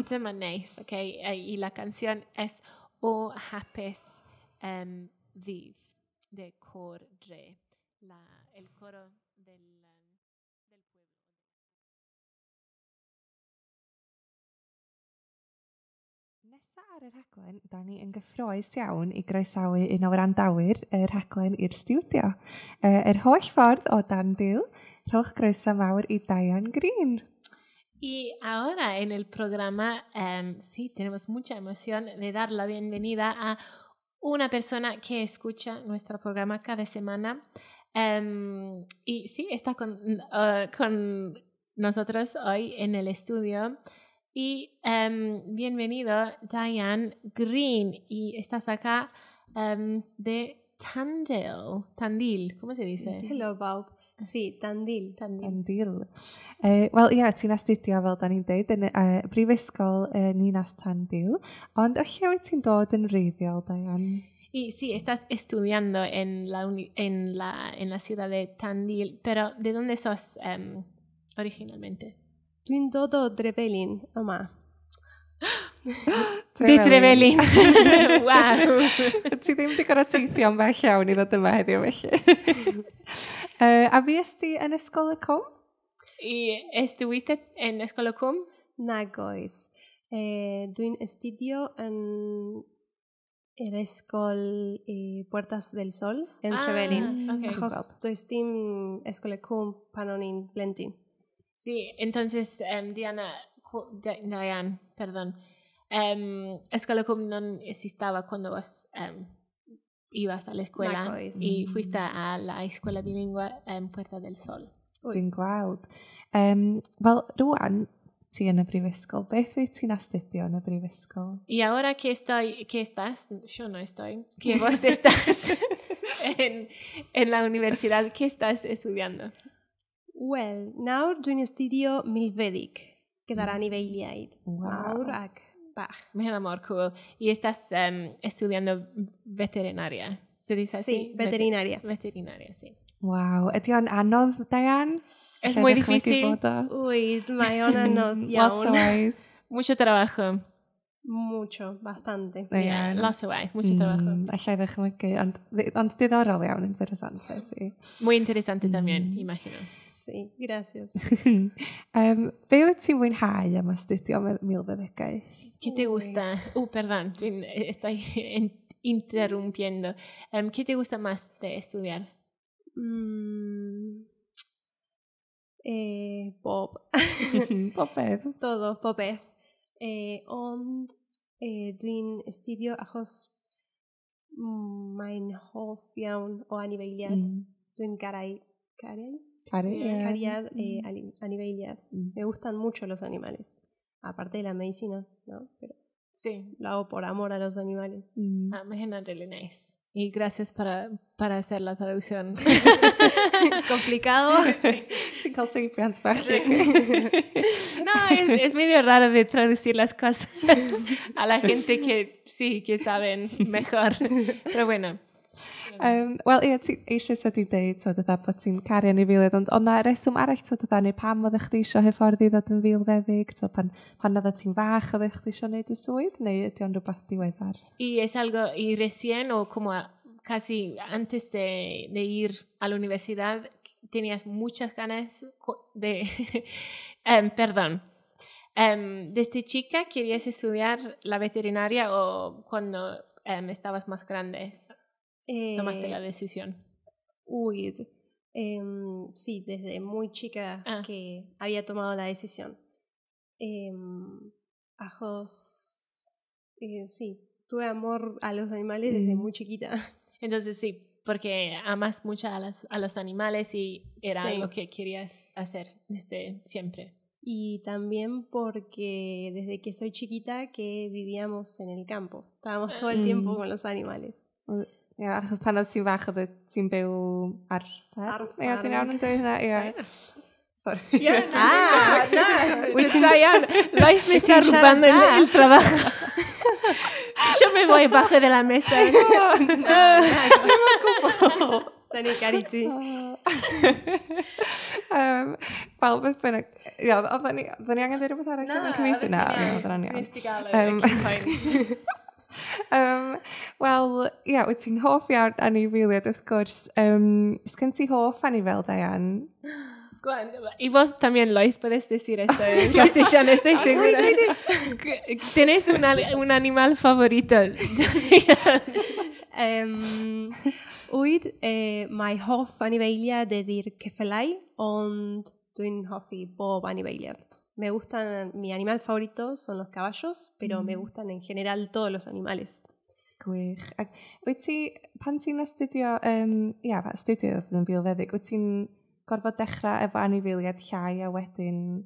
S2: Dyma neis, ok. Y la canción es O Hapus Ddydd, de Cor Dre, el coro del pueblo.
S1: Nesa Nesa ar y rhaglen, da ni yn gyffroes iawn I groesawu un o'r andawyr y rhaglen i'r stiwdio. Yr holl ffordd o Dan Dil, rhowch groeso mawr I Diane Green.
S2: Y ahora en el programa, sí, tenemos mucha emoción de dar la bienvenida a una persona que escucha nuestro programa cada semana. Y sí, está con nosotros hoy en el estudio. Y bienvenido, Diane Green. Y estás acá de Tandil, ¿cómo se dice?
S5: Hello, Bob. Sí, Tandil.
S1: Tandil. Wel, ia, ti'n astudio fel da ni'n dweud yn Brifysgol Ninas Tandil, ond o'ch wyt ti'n dod yn reiddiol, Diane?
S2: Y sí, estás estudiando en la ciudad de Tandil, pero ¿de dónde sos originalmente?
S5: Dwi'n dod o Drefelin, yma.
S2: De Trevelin. Wow.
S1: Ti ddim wedi gorau teithio am bell iawn I ddod yma heddiw felly. A fi ysdi yn ysgol y com?
S2: ¿Y estuviste en Escola Cum?
S5: Nag oes. Dwi'n estudio yn yr ysgol Puertas del Sol, yn Trefelin.
S2: Okay.
S5: Achos does dim ysgol y cwm pan o'n i'n blentyn.
S2: Sí, entonces, Diane, perdón. Escola Cum no existaba cuando vos ibas a la escuela y fuiste a la escuela bilingüe en Puerta del Sol.
S1: Dwi'n gweld. Wel, rwan, ti yn y brifysgol. Beth wyt ti'n astudio yn y brifysgol?
S2: Y ahora que estás, yo no estoy, que vos estás en la universidad, ¿qué estás estudiando?
S5: Wel, nawr dwi'n estudio milfeddig, gyda'r anifeiliaid. Mawr ac bach.
S2: Mi amor, cool. Y estás estudiando veterinaria. ¿Se dice así?
S5: Sí, veterinaria.
S2: Veterinaria, sí.
S1: Waw, ydy o'n anodd, Diane?
S2: Es muy difícil.
S5: Uy, mae o'n anodd
S1: Lots o
S5: iawn.
S1: waith.
S2: Mucho trabajo.
S5: Mucho, bastante.
S2: Yeah, lots of waith, mucho trabajo.
S1: Alla I ddechmygu, ond diddorol iawn, interesante, sí.
S2: Muy interesante también, imagino.
S5: Sí, gracias.
S1: Be wyt ti'n mwynhau am astudio milfeddygaeth?
S2: ¿Qué te gusta? Perdón, estoy interrumpiendo. ¿Qué te gusta más de estudiar?
S5: Bob.
S1: Popeth.
S5: Todo, popeth. Ond dwi'n estudio achos mae'n hoff iawn o anifeiliad. Dwi'n cariad anifeiliad. Me gustan mucho los animales. Aparte de la medicina, ¿no? Pero
S2: Sí.
S5: lo hago por amor a los animales.
S2: Imagino really nice. Y gracias para hacer la traducción.
S5: Complicado.
S1: Ti'n cael seibiant bach.
S2: No, es medio raro de traducir las cosas a la gente que sí, que saben mejor. Pero bueno.
S1: Wel, ie, ti eisiau ydi dweud, so dda bod ti'n caru anifeiliaid, ond o'na reswm arall, so dda, neu pam oeddech chdi eisiau hyfforddi ddod yn filfeddig, so pan oeddech ti'n fach, oeddech chdi eisiau gwneud y swydd, neu ydy o'n rhywbeth diweddar?
S2: Y es algo, y recién o como casi antes de ir a la universidad, tenías muchas ganas de, perdón, desde chica querías estudiar la veterinaria o cuando estabas más grande tomaste la decisión.
S5: Uy, sí, desde muy chica que había tomado la decisión. Sí, tuve amor a los animales desde muy chiquita.
S2: Entonces sí, porque amas mucho a los animales y era
S5: Sí.
S2: algo que querías hacer desde siempre.
S5: Y también porque desde que soy chiquita que vivíamos en el campo. Estábamos todo el tiempo con los animales.
S1: Ie, achos pan oedd ti'n fach, oedd ti'n byw ar fferm?
S5: Ar
S1: Ie, dwi'n iawn yn dweud hynna, ie. Sorry.
S2: Diane, Lois me está robando el trabajo. Yo me voy bajo de la mesa.
S5: Tani cariti.
S1: Wel, beth bynnag. Ie, oedden ni angen dweud rhywbeth arall yn cyfeithu? Na, oedden ni'n iawn. Wel, ia, wyt ti'n hoff iawn anifeiliaid wrth gwrs. Ysgen ti hoff anifel, Diane?
S2: Y vos también, Lois, puedes decir esto en castellano, estoy segura. ¿Tenés un animal favorito?
S5: Uit mijn hoofdanivelier de dir kefelai und dwi'n hoffi bob anivelier. Me gustan, mi animal favorito son los caballos, pero me gustan en general todos los animales.
S1: Gwych. Ac wyt ti, pan ti'n astudio, astudio yn filfeddyg, wyt ti'n gorfod dechrau efo anifeiliad llai a wedyn,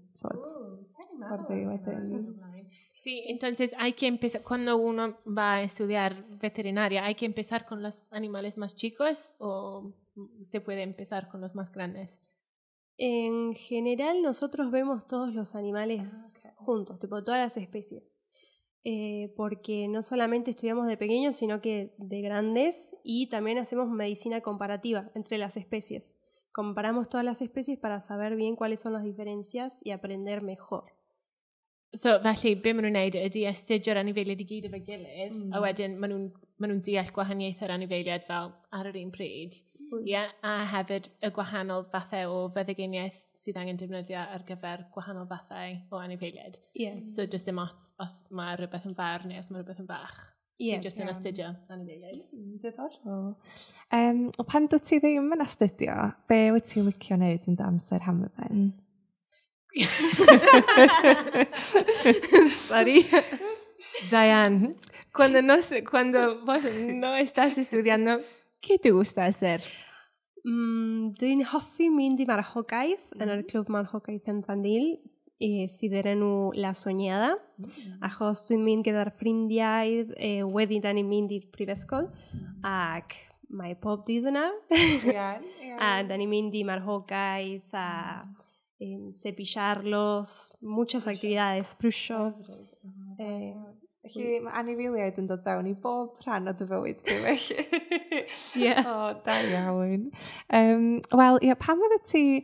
S2: Sí, entonces hay que empezar, cuando uno va a estudiar veterinaria, ¿hay que empezar con los animales más chicos o se puede empezar con los más grandes?
S5: En general nosotros vemos todos los animales juntos, tipo todas las especies. Porque no solamente estudiamos de pequeños, sino que de grandes, y también hacemos medicina comparativa entre las especies. Comparamos todas las especies para saber bien cuáles son las diferencias y aprender mejor.
S2: So, felly, be maen nhw'n neud ydy astudio'r anifeiliaid I gyd efo gilydd, a wedyn maen nhw'n deall gwahaniaethau'r anifeiliaid fel ar yr un pryd. A hefyd y gwahanol fathau o feddyginiaeth sydd angen defnyddio ar gyfer gwahanol fathau o anifeiliaid. So, just dim ots os mae rhywbeth yn fawr neu os mae rhywbeth yn bach. Just yn astudio anifeiliaid.
S1: Diddorol. O pan dwi ti ddim yn astudio, be wyt ti'n licio wneud yn dy amser hamdden?
S5: Sorry.
S2: Diane, cuando vos no estás estudiando, ¿qué te gusta hacer?
S5: Dwi'n hoffi mynd I marchogaeth yn yr clwb marchogaeth yn Thandil, sydd yn enw La Soñada, achos dwi'n mynd gyda'r ffrindiau, wedyn da ni'n mynd i'r prifysgol, ac mae pob dydd yna. A da ni'n mynd I marchogaeth, a cepillarlos, muchas actividades, brwsio.
S1: Felly mae anifeiliaid yn dod fewn I bob rhan o dy fywyd ti felly. O, da iawn. Wel, pam oedd ti,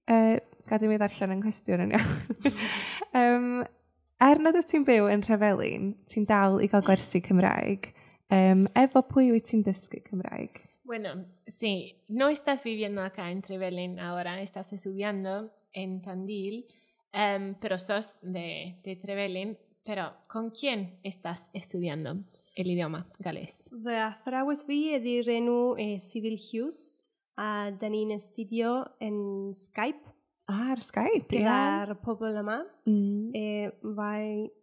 S1: gad I mi ddarllen yn cwestiwn yn iawn. Nad wyt ti'n byw yn Rhyfelin, ti'n dal I gael gwersi Cymraeg. Efo pwy wyt ti'n dysgu Cymraeg?
S2: Bueno, sí, no estás viviendo acá en Trevelin ahora, estás estudiando en Tandil, pero sos de Trevelin, pero ¿con quién estás estudiando el idioma galés?
S5: Fy athrawes fi ydy'r enw Civil Hughes, a da ni'n astudio yn Skype.
S1: Ar Skype,
S5: Gyda'r pobl yma.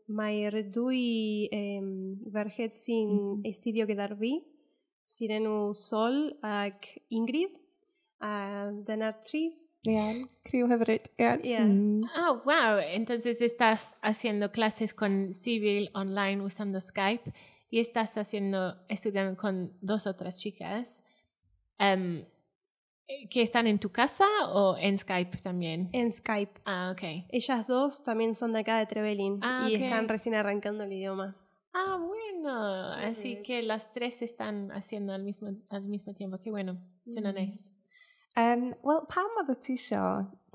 S5: Mae'r dwy ferched sy'n astudio gyda'r fi, sy'n enw Sol ac Ingrid, a dyna'r tri.
S1: Criw hyfryd.
S2: Ah, wow, entonces estás haciendo clases con Civil online usando Skype y estás estudiando con 2 o 3 chicas que están en tu casa o en Skype también.
S5: En Skype.
S2: Ah, ok.
S5: Ellas dos también son de acá de Trevelin y están recién arrancando el idioma.
S2: Ah, bueno, así que las 3 están haciendo al mismo tiempo. Qué bueno, dyna neis.
S1: Wel, pam oedd ti isio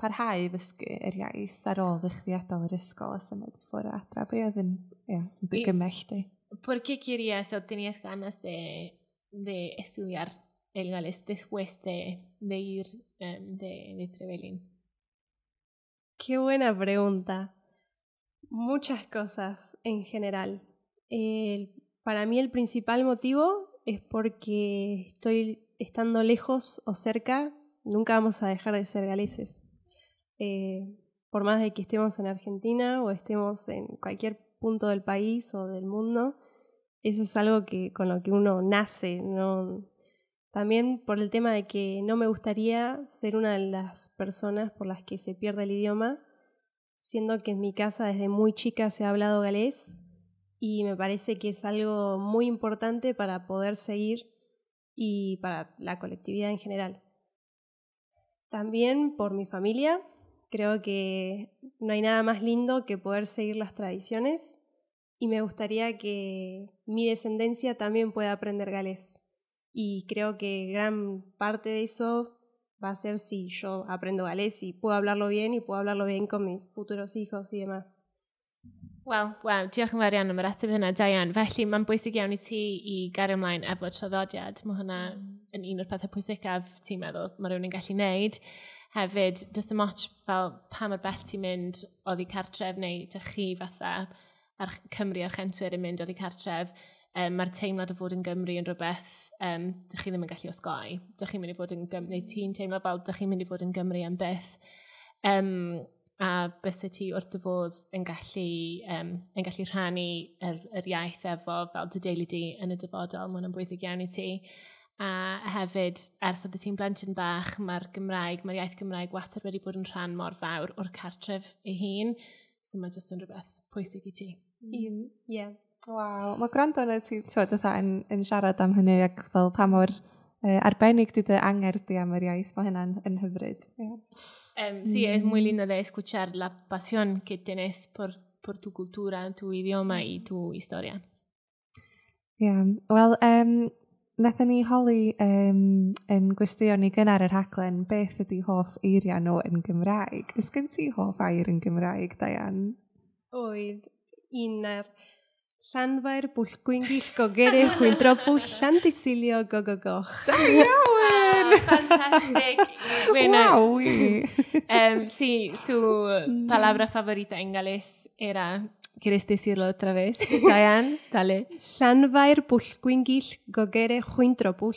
S1: parhau I ddysgu yr iaith ar ôl I chdi adael yr ysgol a symud I ffwrdd adra? Be oedd yn gymell di?
S2: ¿Por qué querías o tenías ganas de estudiar el galés después de ir de Trevelin?
S5: Qué buena pregunta. Muchas cosas en general. Para mí el principal motivo es porque estoy estando lejos o cerca, nunca vamos a dejar de ser galeses. Por más de que estemos en Argentina o estemos en cualquier punto del país o del mundo, eso es algo con lo que uno nace, ¿no? También por el tema de que no me gustaría ser una de las personas por las que se pierde el idioma, siendo que en mi casa desde muy chica se ha hablado galés y me parece que es algo muy importante para poder seguir y para la colectividad en general. También por mi familia, creo que no hay nada más lindo que poder seguir las tradiciones y me gustaría que mi descendencia también pueda aprender galés. Y creo que gran parte de eso va a ser si yo aprendo galés y puedo hablarlo bien y puedo hablarlo bien con mis futuros hijos y demás.
S2: Wel, diolch yn fawr iawn am yr ateb hynna, Diane. Felly, mae'n bwysig iawn I ti I gario ymlaen efo traddodiad. Mae hwnna yn un o'r pethau pwysicaf ti'n meddwl mae rhywun yn gallu wneud. hefyd, does dim ots fel pa mor bell ti'n mynd oddi cartref neu dych chi fatha Cymru a'r chentwyr yn mynd oddi cartref, mae'r teimlad o fod yn Gymru yn rhywbeth dych chi ddim yn gallu osgoi. Dych chi'n mynd i fod yn Gymru, neu ti'n teimlo fel dych chi'n mynd i fod yn Gymru am byth. A bys y ti wrth dy fodd yn gallu rhannu yr iaith efo fel dy deulu di yn y dyfodol, mae'n bwysig iawn i ti. A hefyd, ers oedd ti'n blentyn bach, mae'r iaith Gymraeg wastad wedi bod yn rhan mor fawr o'r cartref ei hun, so mae jyst yn rhywbeth pwysig i ti.
S5: Ie.
S1: Waw, mae gwrando yna ti yn siarad am hynny ac fel pa mor arbennig di dy angerdd di am yr iaith, mae hynna'n yn hyfryd.
S2: Sí, es muy lindo de escuchar la pasión que tienes por tu cultura, tu idioma y tu historia.
S1: Wel, nathon ni holi yn gwestiwn ni gynnar yr rhaglen beth ydy hoff eiriau nhw yn Gymraeg. Ys gen ti hoff air yn Gymraeg, Diane?
S5: Oedd un Llanfair, Bwllgwyngyll, Gogere, Chwyntropwll, Llantysilio, Gogogoch.
S1: Da iawn!
S2: Fantastic.
S1: Wow!
S2: Sí, su palabra favorita en galés era, ¿quieres decirlo otra vez? Diane, dale.
S5: Llanfair, Bwllgwyngyll, Gogere, Chwyntropwll,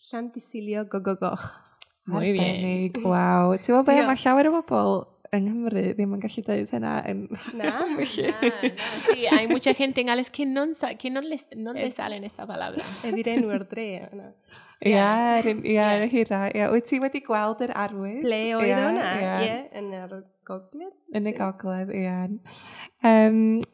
S5: Llantysilio, Gogogoch.
S2: Muy bien.
S1: Arbennig, waw. Ti'n meddwl beth, mae llawer o bobl yng Nghymru ddim yn gallu dweud hynna yn...
S2: No, sí, hay mucha gente en Gales que no le salen esta palabra.
S5: Ydy'r enw'r dre.
S1: Ie, hira. Wyt ti wedi gweld yr arwydd?
S5: Ple oedd hwnna? Ie, yn yr gogledd.
S1: Yn y gogledd, ie.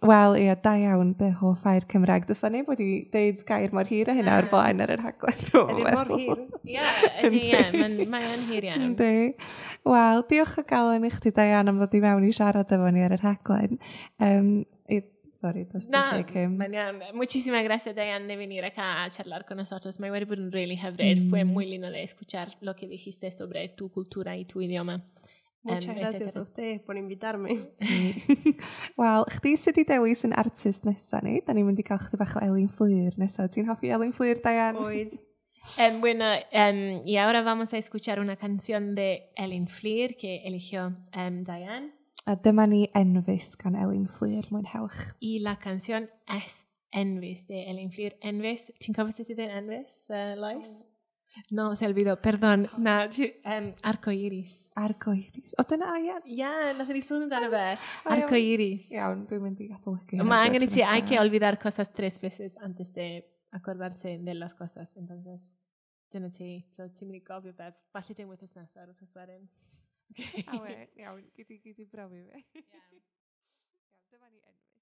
S1: Wel, ie, da iawn, dy hoff air Cymraeg. Does neb wedi dweud gair mor hir a hynna o'r blaen ar yr rhaglen.
S5: Ydy'r mor hir?
S2: Ie, mae'n hir iawn.
S1: Ydy. Wel, diolch o galon i chdi, Diane, am ddod i mewn i siarad efo ni ar yr rhaglen. Sorry, dos ti lle Kim.
S2: Muchísimas gracias, Diane, de venir acá a charlar con nosotros. Me hubiera sido really hyfryd. Fue muy lindo de escuchar lo que dijiste sobre tu cultura y tu idioma.
S5: Muchas gracias a usted por invitarme.
S1: Wel, chdi sydd wedi dewis yn artist nesaf ni. Da ni'n mynd i gael chdi bach o Elin Fflyr nesaf. Ti'n hoffi Elin Fflyr, Diane?
S5: Oed.
S2: Bueno, y ahora vamos a escuchar una canción de Elin Fflyr que eligió Diane.
S1: A dyma ni Enfys gan Elin Fflyr, mwynhewch.
S2: Y la canción es Enfys de Elin Fflyr. Enfys, ti'n cofio sut ydyn Enfys, Lois? No, se olvidó, perdón. Arcoiris.
S1: Arcoiris. O, dyna Ian?
S2: Ja, nath ni sôn amdano fe. Arcoiris.
S1: Iawn, dwi'n mynd i adolygu.
S2: Ma angen i ti, hay que olvidar cosas 3 veces antes de acordarse de las cosas. Entonces, dyna ti. So, ti'n mynd i gofio fe. Falle dim wythnos nesaf, wythnos wedyn.
S1: Iawn, gyd i brofi fe. Iawn, dyma ni Enfys.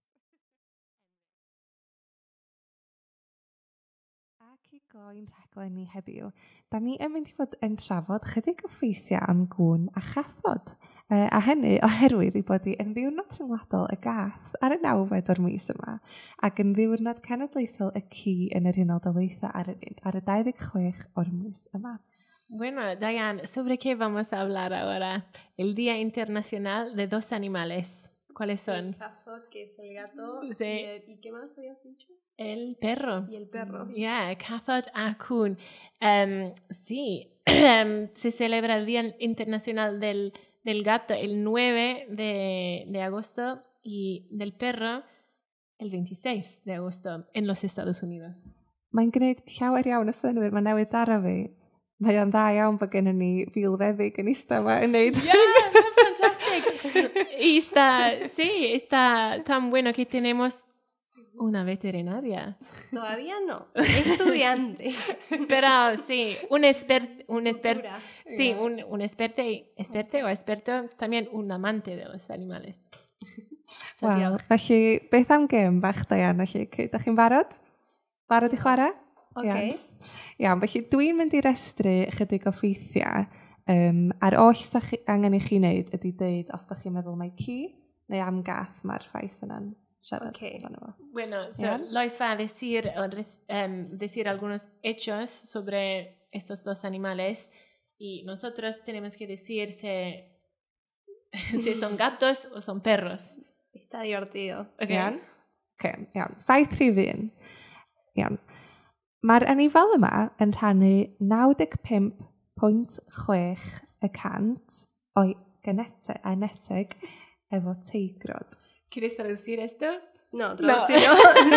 S1: Ac i gloi'n rhaglen ni heddiw, da ni yn mynd i fod yn trafod chydig o ffeithiau am gŵn a chathod. A hynny oherwydd i bod yn ddiwrnod rhyngwladol y gas ar y 9 o'r mis yma ac yn ddiwrnod cenedlaethol y ci yn yr Unol Daleithiau ar y 26 o'r mis yma.
S2: Bueno, Diane, ¿sobre qué vamos a hablar ahora? El Día Internacional de Dos Animales. ¿Cuáles son?
S5: El cazot, que es el gato.
S2: Sí.
S5: ¿Y qué más habías dicho?
S2: El perro.
S5: Y el perro.
S2: Yeah, Cathod a Cún. Sí, se celebra el Día Internacional del Gato el 9 de agosto y del perro el 26 de agosto en los Estados Unidos.
S1: Mae'n gwneud llawer iawn o synwyr, mae'n newid ara fi. Mae o'n dda iawn bod gennym ni filfeddig yn eista yma yn neud.
S2: Yeah, fantastic. Y está tan bueno que tenemos una veterinaria.
S5: Todavía no, estudiante.
S2: Pero sí, un experto, sí, un experto, también un amante de los animales. So,
S1: Wel, felly, beth am gêm bach, Diane, felly, da chi'n barod? Barod i chwarae?
S5: Ok.
S1: Iawn, felly dwi'n mynd i restru chydig o ffeithiau. A'r oll angen i chi wneud ydy dweud os da chi'n meddwl mae ci neu am gath mae'r ffaith yna'n siarad.
S2: Bueno, Lois va a decir algunos hechos sobre estos dos animales y nosotros tenemos que decir si son gatos o son perros.
S5: Está divertido.
S2: Okay.
S1: Iawn. Ffaith rhif 1. Iawn. Mae'r anifal yma yn rhannu 95.6 100 o genetig efo teigrod.
S2: ¿Quieres traducir esto?
S5: No, traducirlo.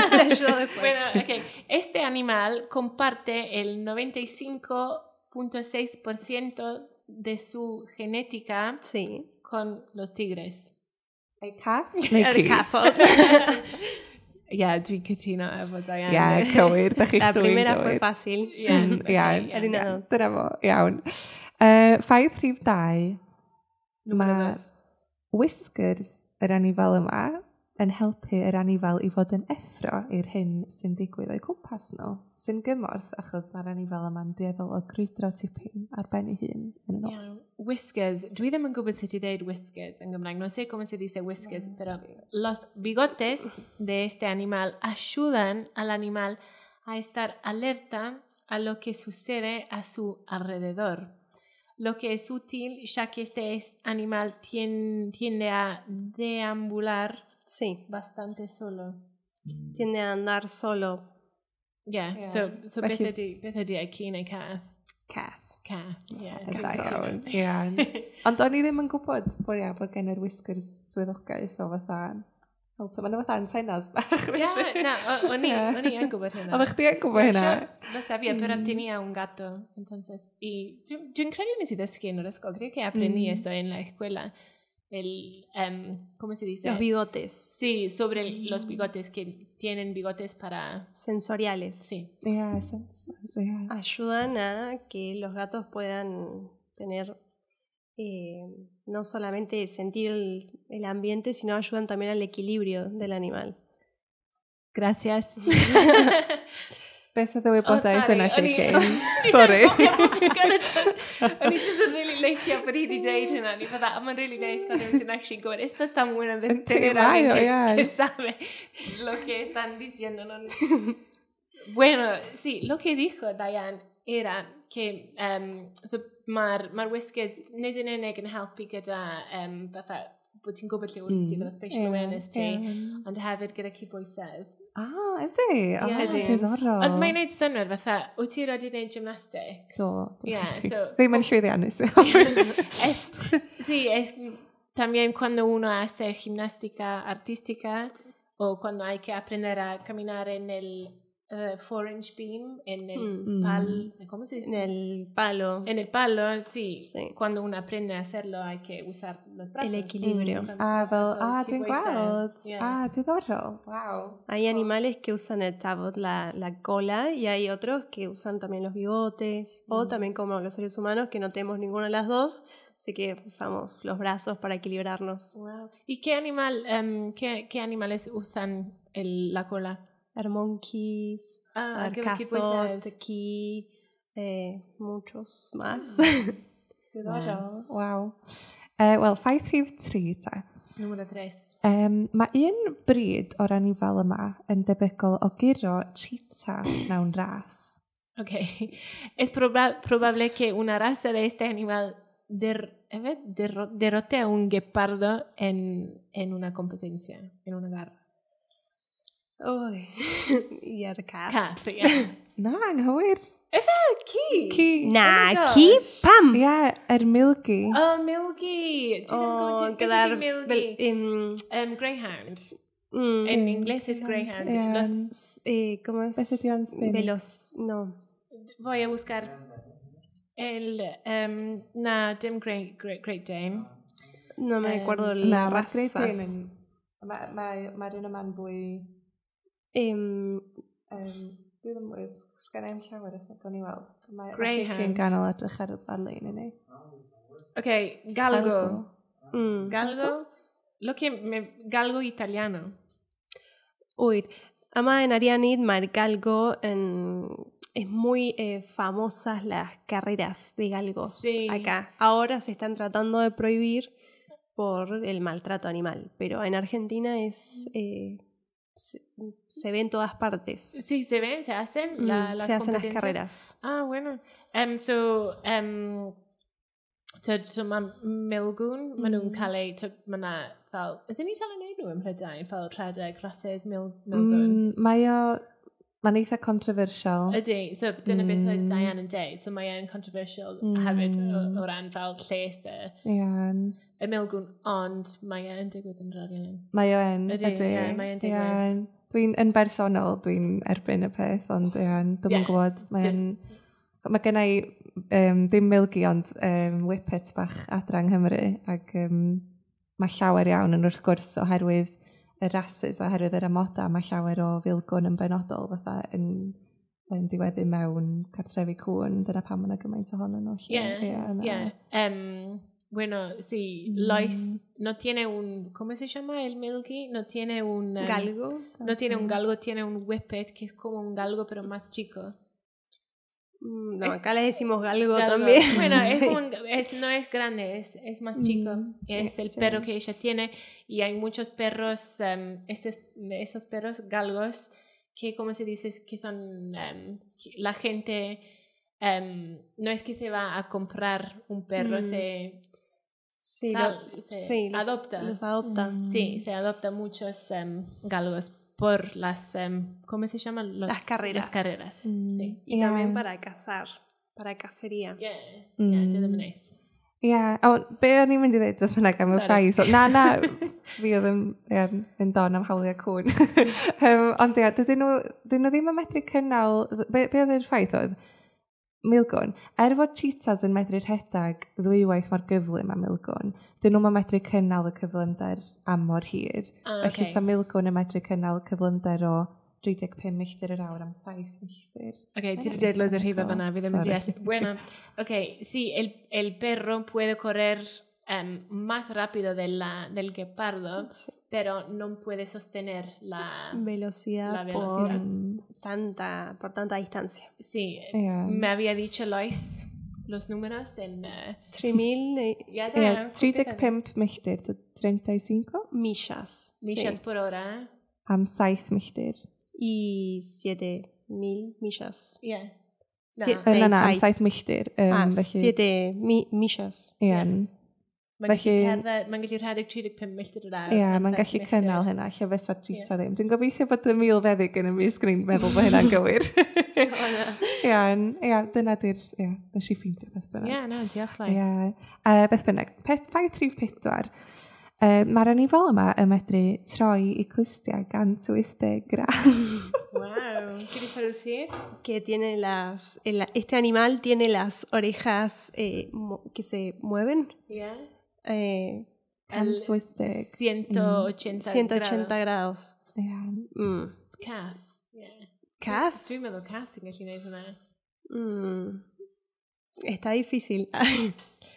S5: Te ayudo después.
S2: Bueno, okay. Este animal comparte el 95.6% de su genética
S5: Sí.
S2: con los tigres.
S1: Y cath?
S5: El cathod.
S2: Ia, dwi'n cytuno efo Diane.
S1: Ia, cywir, da chi'ch
S5: La
S1: dwy'n
S5: primera fue
S1: gywir.
S5: fácil.
S1: Iawn,
S5: Dyna
S1: dyna fo, iawn. Ffaith rhif 2,
S2: Número
S1: mae
S2: 2.
S1: whiskers yr anifal yma yn helpu yr anifal i fod yn effro i'r hyn sy'n digwydd o'i cwmpas nhw, sy'n gymorth achos mae'r anifal yma'n dueddol o grwydro tipyn ar ben ei hun yn y nos.
S2: Whiskers. Dwi ddim yn gwybod sut i ddeud whiskers en Gymraeg. No sé cómo se dice whiskers, pero los bigotes de este animal ayudan al animal a estar alerta a lo que sucede a su alrededor. Lo que es útil ya que este animal tiende a deambular
S5: Sí,
S2: bastante solo.
S5: tiende a andar solo.
S2: Yeah, so
S1: Felly-
S2: beth ydy e, ci neu cath?
S5: Cath.
S2: Cath, yeah.
S1: Da iawn, iawn. Ond o'n i ddim yn gwybod bod gen yr whiskers swyddogaeth o fatha helpu. Mae'n fatha antennas bach.
S2: Yeah, no, o'n i yn gwybod hynna.
S1: Oeddech chdi yn gwybod hynna?
S2: Lo sabía, pero tenía un gato. Entonces, y yo creo que necesité en la escuela. Creo que aprendí eso en la escuela. ¿Cómo se dice?
S5: Los bigotes.
S2: Sí, sobre los bigotes, que tienen bigotes para...
S5: Sensoriales.
S2: Sí.
S1: Ia, sens. Ia.
S5: Ayudan a que los gatos puedan tener no solamente sentir el ambiente, sino ayudan también al equilibrio del animal.
S2: Gracias.
S1: Beth ydw i wybodaeth yna lle
S2: O'n
S1: cyn? Sorry.
S2: i just yn really licio bod i wedi deud hynna. Ni fydda, mae'n really nice cuando rwy'n actually gwybod. Esto está bueno de
S1: Integrado, yeah.
S2: que sabe lo que están diciendo. No? Bueno, sí, lo que dijo Diane era que so, mae'r whiskers nid yn unig yn helpu gyda fatha bod ti'n gwybod lle wyt ti gyda spatial awareness ti, ond hefyd gyda cydbwysedd.
S1: Ydy. O,
S2: Ie.
S1: diddorol.
S2: Ond mae'n neud synwyr fatha, wyt ti wedi gwneud gymnastics?
S1: Do.
S2: Yeah, so...
S1: Ddim yn llwyddiannus.
S2: Sí, también cuando uno hace gimnástica artística o cuando hay que aprender a caminar en el 4-inch beam, en el ¿cómo se dice?
S5: En el palo.
S2: En el palo, sí.
S5: Sí.
S2: Cuando uno aprende a hacerlo hay que usar los brazos.
S5: El equilibrio.
S1: Dwi'n gweld.
S2: Yeah.
S1: Diddorol. Wow.
S5: Hay animales que usan el tabot, la cola, y hay otros que usan también los bigotes, o también como los seres humanos que no tenemos ninguna de las dos, así que usamos los brazos para equilibrarnos.
S2: Wow. ¿Y qué animales usan la cola?
S5: Monkeys,
S2: Cathod,
S5: aquí, muchos más.
S1: Diddorol. Wow. Wel, ffaith rhif 3 ta.
S2: Número 3.
S1: Mae un bryd o'r anifal yma yn debygol o giro cheetah mewn ras.
S2: Ok. Es probable que una raza de este animal derrote a un guepardo en una competencia, en una garra.
S5: Uy, y el cath.
S2: Cath, yeah.
S1: Na, anghywir.
S2: Ci!
S1: Ci.
S5: Nah,
S2: Oh my
S5: aquí,
S2: gosh.
S5: pam.
S1: Ia, milky.
S2: Oh, Milky!
S5: O quedar
S2: Milky. Greyhound. En inglés es Greyhound.
S5: ¿cómo es?
S1: Beth ydi o'n Spanish?
S5: Veloz, no.
S2: Voy a buscar dim Great Dane.
S5: No me acuerdo la
S1: Na, mae
S5: raza.
S1: Great Dane yn... Mae'r un yma'n fwy... Dwi ddim yn sgan llawer ys o'n i weld.
S2: Greyhound.
S1: Mae'n ganol edrych ar lein i ni.
S2: Ok, galgo.
S5: mm.
S2: Galgo. Galgo italiano.
S5: Uy, ama en Arianid, Margalgo, es muy famosas las carreras de galgos
S2: Sí.
S5: acá. Ahora se están tratando de prohibir por el maltrato animal, pero en Argentina es se ve en todas partes.
S2: Sí, se ven, se hacen las
S5: se hacen las
S2: competencias.
S5: carreras.
S2: Ah, bueno. So mae milgwn, maen nhw'n cael ei, mae yna fel, ydyn ni talu neud nhw ym Mhrydain, fel rhedeg rhasys milgwn?
S1: Mae o... Mae'n eitha controversial.
S2: Ydy, so dyna beth oedd Diane yn deud, so mae e'n controversial hefyd o ran fel lles y milgwn, ond mae e'n digwydd yn rhaglen.
S1: Mae e'n,
S2: Ydy, mae e'n digwydd.
S1: Dwi'n yn bersonol, dwi'n erbyn y peth, ond dwi'n gwybod, mae gennau ddim milgi, ond whippets bach adra yng Nghymru, ac mae llawer iawn yn wrth gwrs oherwydd y rhasys, oherwydd yr amoda, mae llawer o filgwn yn benodol, fatha yn diweddu mewn cartrefi cwn, dyna pam yna gymaint ohonyn nhw.
S2: Bueno, sí, Lois no tiene un, ¿cómo se llama el milky? No tiene un
S5: galgo.
S2: No tiene un galgo, tiene un whippet, que es como un galgo pero más chico.
S5: No, acá le decimos galgo también.
S2: Bueno, es como no es grande, es más chico. Es el perro que ella tiene. Y hay muchos perros, esos perros galgos, que como se dice, que son la gente, no es que se va a comprar un perro, se adopta.
S5: Los adopta.
S2: Sí, se adopta muchos galgos por las, ¿cómo se llaman?
S5: Las carreras.
S2: Las carreras, sí.
S5: Y también para cazar, para cacería.
S2: Yo también es.
S1: Be o'n i'n mynd i ddweud dros bynnag am y ffaith? Na, fi oedd yn don am hawliau cwn. Ond dydyn nhw ddim yn medru cynnal, be oedd yr ffaith oedd? Milgwn, fod cheetahs yn medru rhedag ddwywaith mor gyflym am milgwn, dyn nhw'n medru cynnal y cyflymder am mor hir. Felly sa milgwn yn medru cynnal cyflymder o 35 milltir yr awr am 7 milltir.
S2: Ti wedi dweud loads o rhifau fanna, fi ddim yn deall. Bueno, sí, el perro puede correr más rápido del guepardo, pero no puede sostener la velocidad.
S5: Por tanta distancia.
S2: Sí, me había dicho Lois los números en
S1: 3,000 35 milltir, 35
S5: millas.
S2: Millas por hora.
S1: Am 7 milltir.
S5: Y 7,000 millas.
S1: Am 7 milltir.
S5: 7 millas.
S2: Mae'n gallu rhedeg 35 milltir yr awr.
S1: Mae'n gallu cynnal hynna, lle fysa cheetah ddim. Dwi'n gobeithio bod y mil feddyg yn y misg ni'n meddwl bod hynna'n gywir. Dyna di'r, nes i ffeindio beth bynnag.
S2: Diolch Lois.
S1: Beth bynnag, ffaith rhif 4. Mae'r anifol yma yn medru troi i clustiau 180 gram.
S2: Wow, ¿quieres traducir?
S5: Que tiene este animal tiene las orejas que se mueven. 180 grados.
S2: Cath.
S5: Cath?
S2: Dwi'n meddwl cath sy'n gallu gwneud hwnna.
S5: Está difícil.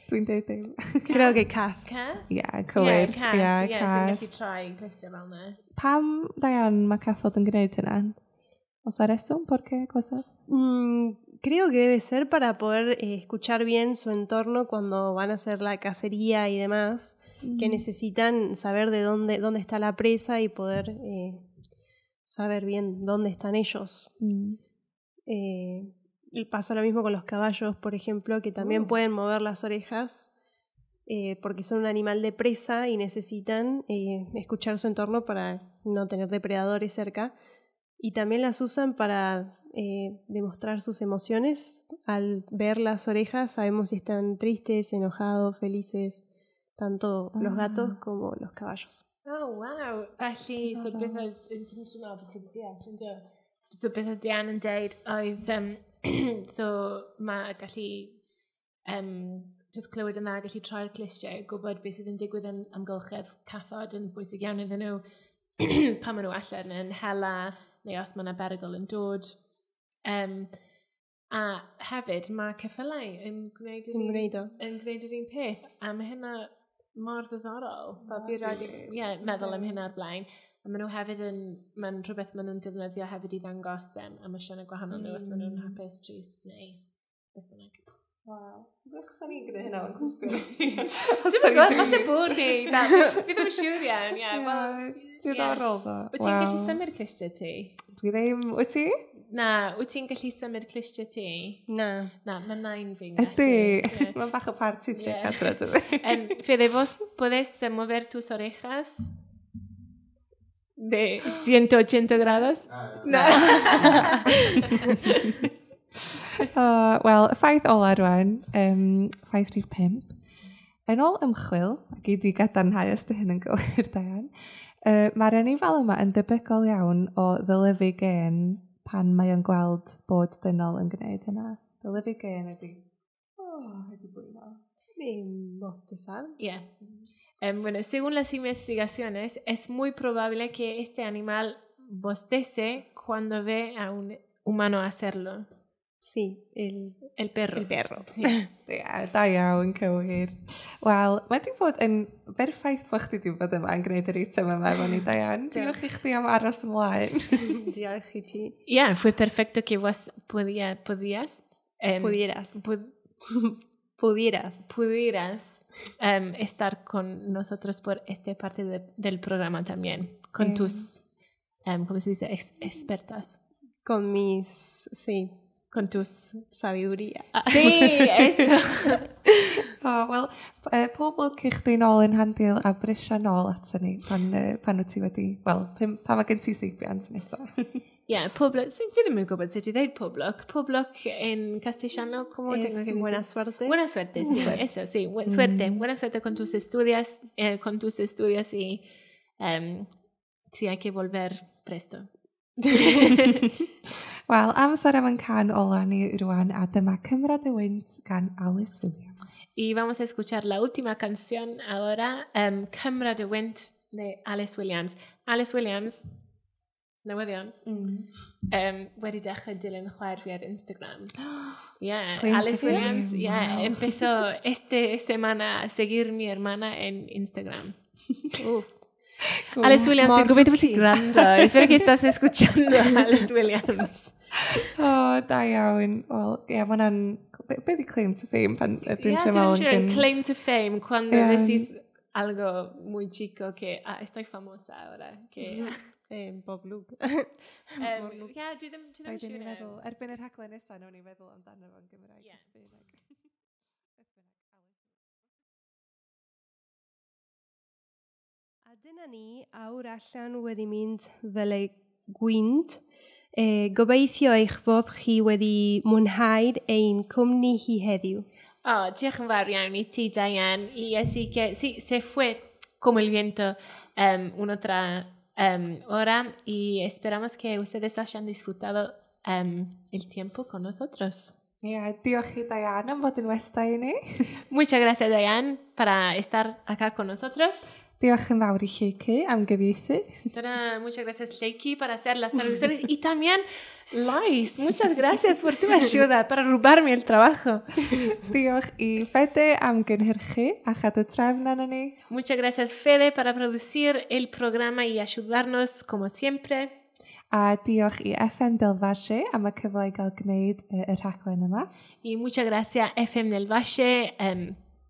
S1: Dwi'n dweud ddim.
S5: Creo que cath.
S2: Cath?
S1: Cywir.
S2: Cath. Sy'n gallu troi clustio fel yna.
S1: Pam, Diane, mae cathod yn gwneud hynna? ¿Os a resum? ¿Por qué cosas?
S5: Creo que debe ser para poder escuchar bien su entorno cuando van a hacer la cacería y demás, que necesitan saber de dónde está la presa y poder saber bien dónde están ellos. Y pasa lo mismo con los caballos, por ejemplo, que también pueden mover las orejas porque son un animal de presa y necesitan escuchar su entorno para no tener depredadores cerca. Y también las usan para demostrar sus emociones. Al ver las orejas sabemos si están tristes, enojados, felices, tanto los gatos como los caballos.
S2: Oh, wow. Felly, so beth oedd Diane yn deud oedd, so mae gallu just clywed yna, gallu troi'r clustiau, gwybod beth sydd yn digwydd yn amgylchedd cathod yn bwysig iawn iddyn nhw pan maen nhw allan yn hela neu os mae yna berygl yn dod. A hefyd mae ceffylau yn gwneud yr un peth. A mae hynna mor ddiddorol. Fi rhaid meddwl am hynna ar blaen. A maen nhw hefyd mae'n rhywbeth maen nhw'n defnyddio hefyd i ddangos emosiynau gwahanol nhw os maen nhw'n hapus, trist neu beth bynnag.
S1: Wow. Ddech sa'n ni'n gwneud hynna o'n cwestiwn.
S2: Dwi'n gwybod, falle bod ni. Fi ddim yn siŵr iawn.
S1: Diddorol ddo.
S2: Wyt ti'n gallu symud clustiau ti?
S1: Dwi ddim. Wyt ti?
S2: Na, wyt ti'n gallu symud clustiau ti?
S5: Na.
S2: Na, mae nain fi'n gallu.
S1: Ydy. Mae'n bach o party tri cadra dydy.
S2: Fede, vos podés mover tus orejas? de 180 grados. No.
S1: Wel, y ffaith ola rwan, ffaith rhif 5. Yn ôl ymchwil, ac i di gadarnhau os dy hyn yn gywir, Diane, mae'r anifail yma yn debygol iawn o ddylyfu gen pan mae o'n gweld bod dynol yn gwneud hynna. Ddylyfu gen ydi. Ydi bwyno.
S2: Yeah. Bueno, según las investigaciones, es muy probable que este animal bostece cuando ve a un humano hacerlo.
S5: Sí,
S2: El perro.
S5: el perro.
S1: Da iawn, cywir. Wel, mae di bod yn berffaith bod chdi di bod yma yn gwneud yr eitem yma efo ni, Diane. Diolch i chdi am aros ymlaen.
S5: Diolch i ti.
S2: Yeah, fue perfecto que vos pudieras pudieras estar con nosotros por esta parte del programa también, con tus, ¿cómo se dice? Expertas.
S5: Con mis, sí,
S2: con tus
S5: sabiduría.
S2: Sí, eso.
S1: Wel, pob lwc i chdi nôl yn handil a brisio nôl ato ni pan wyt ti wedi, wel, pan mae gen ti seibiant nesaf.
S2: Yeah, poblok, sí, yo no me acuerdo si te da poblok. Poblok en castellano, ¿cómo tengo que decir?
S5: Buena suerte.
S2: Buena suerte, sí, eso, sí, suerte. Buena suerte con tus estudios, y sí, hay que volver presto.
S1: Wel, amser am yn can ola ni rwan a dyma Cymryd y Wynt gan Alice Williams.
S2: Y vamos a escuchar la última canción ahora, Cymryd y Wynt de Alice Williams. Alice Williams, newyddion, wedi dechrau dilyn chwaer fi ar Instagram. Yeah, Alice Williams, yeah, empezó esta semana a seguir mi hermana en Instagram. Alice Williams, dwi'n gobeithio bod ti'n gwrando. Espero que estás escuchando a Alice Williams.
S1: Da iawn. Wel, ie, mae hwnna'n... Be di claim to fame pan dwi'n siarad
S2: yn claim to fame cuando decís algo muy chico que estoy famosa ahora. Que...
S5: Bob Luke.
S2: Yeah, dwi ddim yn siŵr.
S1: Erbyn yr rhaglen nesaf, nawn ni feddwl amdano fo'n Gymraeg.
S5: A dyna ni, awr allan wedi mynd fel ei gwynt. Gobeithio eich bod chi wedi mwynhau'r ein cwmni hi heddiw.
S2: Diolch yn fawr iawn I ti, Diane. Y así que sí, se fue como el viento una otra hora y esperamos que ustedes hayan disfrutado el tiempo con nosotros.
S1: Diolch I Diane am fod yn westa I ni.
S2: Muchas gracias, Diane, para estar acá con nosotros.
S1: Diolch yn fawr I Lleucu am gyfieithu.
S2: Muchas gracias, Lleucu, para hacer las traducciones. Y también, Lais, muchas gracias por tu ayuda para robarme el trabajo.
S1: Diolch I Fede am gynhyrchu a chadw trefn arno ni.
S2: Muchas gracias, Fede, para producir el programa y ayudarnos, como siempre.
S1: A diolch I FM del Valle am y cyfle I gael gwneud y rhaglen yma.
S2: Y muchas gracias, FM del Valle,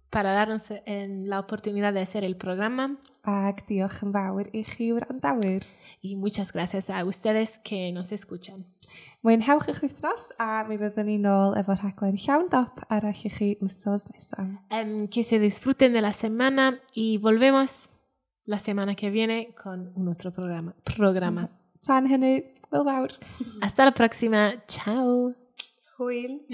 S2: para darnos la oportunidad de hacer el programa.
S1: Ac diolch yn fawr I chi wrandawyr.
S2: Y muchas gracias a ustedes que nos escuchan.
S1: Mwynhewch eich wythnos a mi fyddwn ni nôl efo rhaglen llawn dop arall I chi wsos nesaf.
S2: Que se disfruten de la semana y volvemos la semana que viene con un otro programa.
S1: Tan hynny, Hwyl fawr.
S2: Hasta la próxima. Chao.
S5: Hwyl.